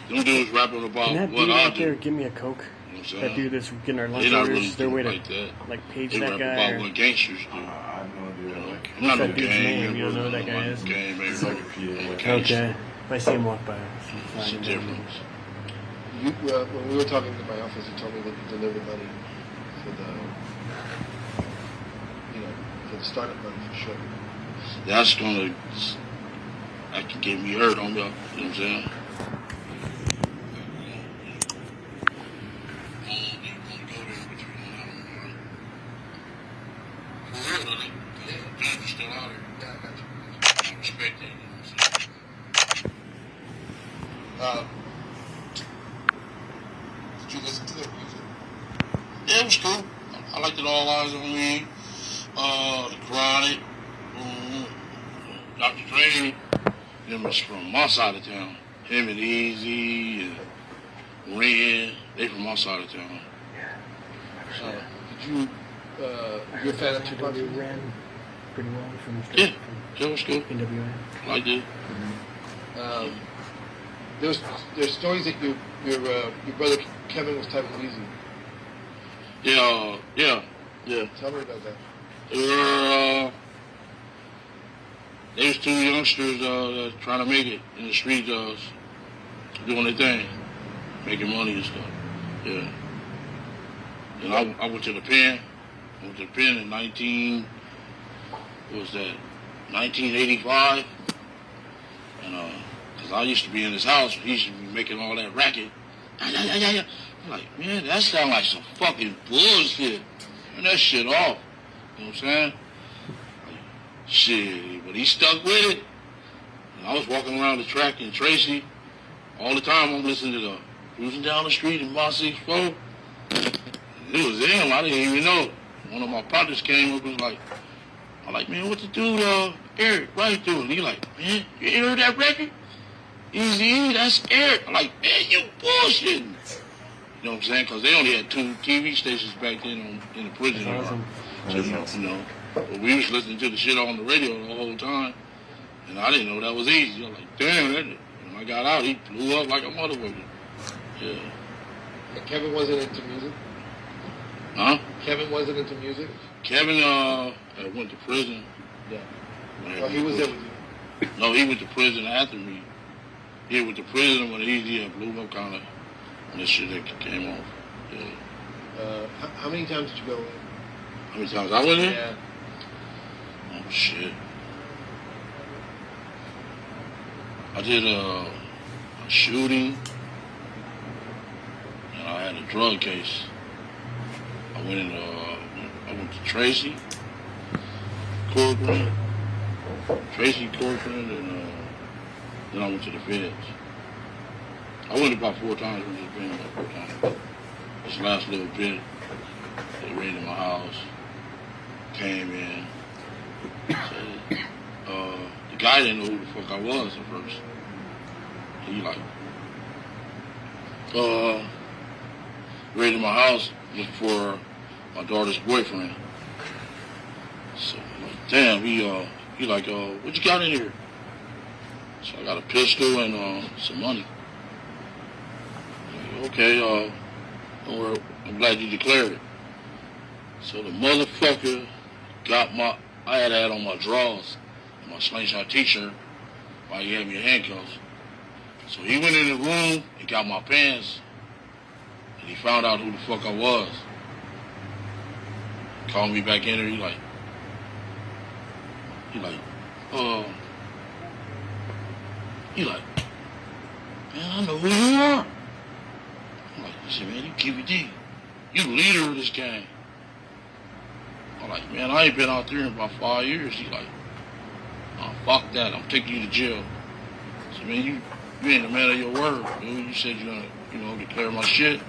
them dudes rapping about Can that what dude I out do. there give me a Coke? You know what I'm That saying? dude that's getting our lunch They not orders. really Is there a do way to like that. like page They that rap guy? about Or, what gangsters do. I have no idea. Like, I'm not no that dude's gang name? You don't know member, who that guy I'm is? not gang it's member. like a PA. I'm a Like, gangster. Okay. If I see him walk by, It's a difference. You, when we were talking in my office, you told me that you delivered money for the, for the startup money for sure. That can get me hurt on me. You know what I'm saying? Did you listen to their music? Yeah, it was cool. I liked it. All Eyes on Me, The Chronic, Dr. Dre. Them was from my side of town. Him and Easy and Red, they from my side of town. Did you, you're a fan of Tupac? ran pretty well from Yeah, that was cool. NWA. I liked it. There's stories that your brother Kevin was typing easy. Yeah. Tell me about that. They was two youngsters trying to make it in the street, doing their thing, making money and stuff. Yeah. And I went to the pen. I went to the pen in 1985. And because I used to be in his house, he used to be making all that racket. I'm like, man, that sound like some fucking bullshit. Turn that shit off. You know what I'm saying? Shit, but he stuck with it. And I was walking around the track in Tracy all the time. I'm listening to the cruising down the street in my 6'4". It was him. I didn't even know. One of my partners came up and was like, I'm like, man, what the dude, Eric, right doing? He like, man, you ain't heard that record? Easy, that's Eric. I'm like, man, you bullshitting. You know what I'm saying? Because they only had 2 TV stations back then in the prison. Awesome. So, you know, but we was listening to the shit on the radio the whole time. And I didn't know that was easy. I was like, damn, when I got out, he blew up like a motherfucker. Yeah. And Kevin wasn't into music? Huh? Kevin wasn't into music? Kevin went to prison. Yeah. Oh, he was there with you? No, he went to prison after me. He went to prison when he had blew up kind of, and this shit that came off. Yeah. How many times did you go in? How many times I went in? Yeah. Oh, shit. I did a shooting, and I had a drug case. I went to Tracy, Corcoran, and then I went to the feds. I went about 4 times, went to the feds about 4 times. This last little bit, they raided my house, came in, said, the guy didn't know who the fuck I was at first. He like, raided my house, looking for my daughter's boyfriend. So I'm like, damn, he like, what you got in here? So I got a pistol and some money. Like, okay, don't worry, I'm glad you declared it. So the motherfucker got I had on my drawers, my slingshot t-shirt, while he had me in handcuffs. So he went in the room and got my pants, and he found out who the fuck I was. Called me back in there, he like, man, I know who you are. I'm like, he said, man, you KVD. You the leader of this gang. I'm like, man, I ain't been out there in about 5 years. He like, oh, fuck that, I'm taking you to jail. I said, man, you ain't a man of your word, dude. You said you're gonna, declare my shit.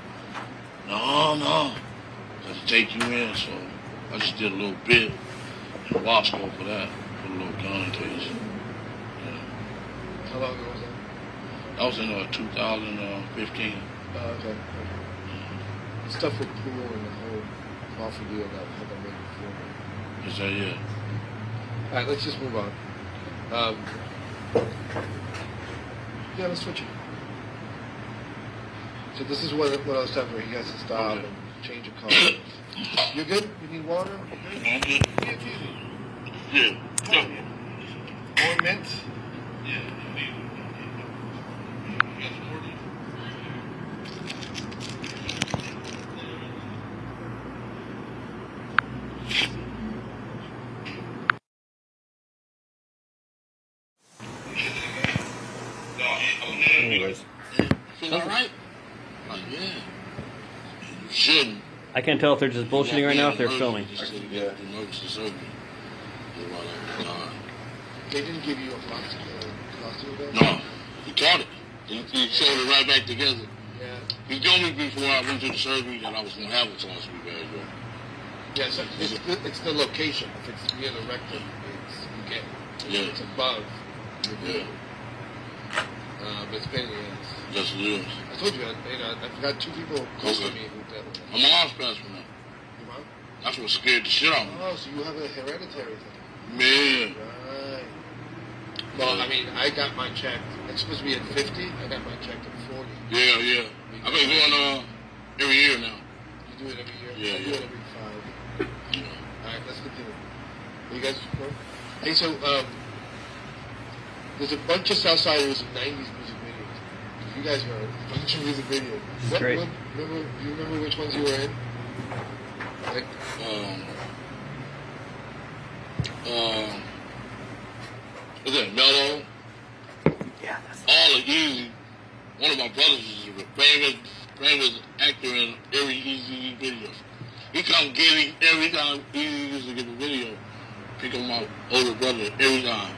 No. I had to take you in, so I just did a little bit in Wasco for that, for a little gun case. Yeah. How long ago was that? That was in 2015. Okay. The stuff with pool and the whole awful deal that had that made before. Is that it? All right, let's just move on. Yeah, let's switch it. So this is one of those times where he has to stop and change a car. You good? You need water? You good? Yeah. More mint? Yeah. Anyways, Feel all right? Like, yeah. You shouldn't. I can't tell if they're just bullshitting right now or if they're filming. Yeah. Emergency surgery. They didn't give you a prosecutors? No. He taught it. He showed it right back together. Yeah. He told me before I went to the surgery that I was going to have a toss me bad, bro. Yeah, so it's the location. If it's near the rectum, you get. Yeah. It's above. Yeah. But it's pain in the ass. Yes, it is. I told you, I've got 2 people close to me who did it. I'm an arms spasm now. You want? That's what scared the shit out of me. Oh, so you have a hereditary thing. Man. Right. Well, I mean, I got mine checked. It's supposed to be at 50. I got mine checked at 40. Yeah, yeah. I've been going every year now. You do it every year? Yeah, I do it every 5. Yeah. Alright, let's continue. You guys go? Hey, so, there's a bunch of Southsiders in 90s music videos. You guys are a bunch of music videos. That's great. Do you remember which ones you were in? Like, Is that Mellow? Yeah, that's All the Easy. One of my brothers is a famous actor in every Easy video. He come get it every time Easy used to get the video. Pick up my older brother every time.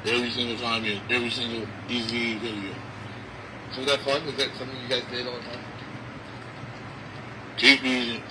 Every single time in every single Easy video. so was that fun? Was that something you guys did all the time? Keep Easy.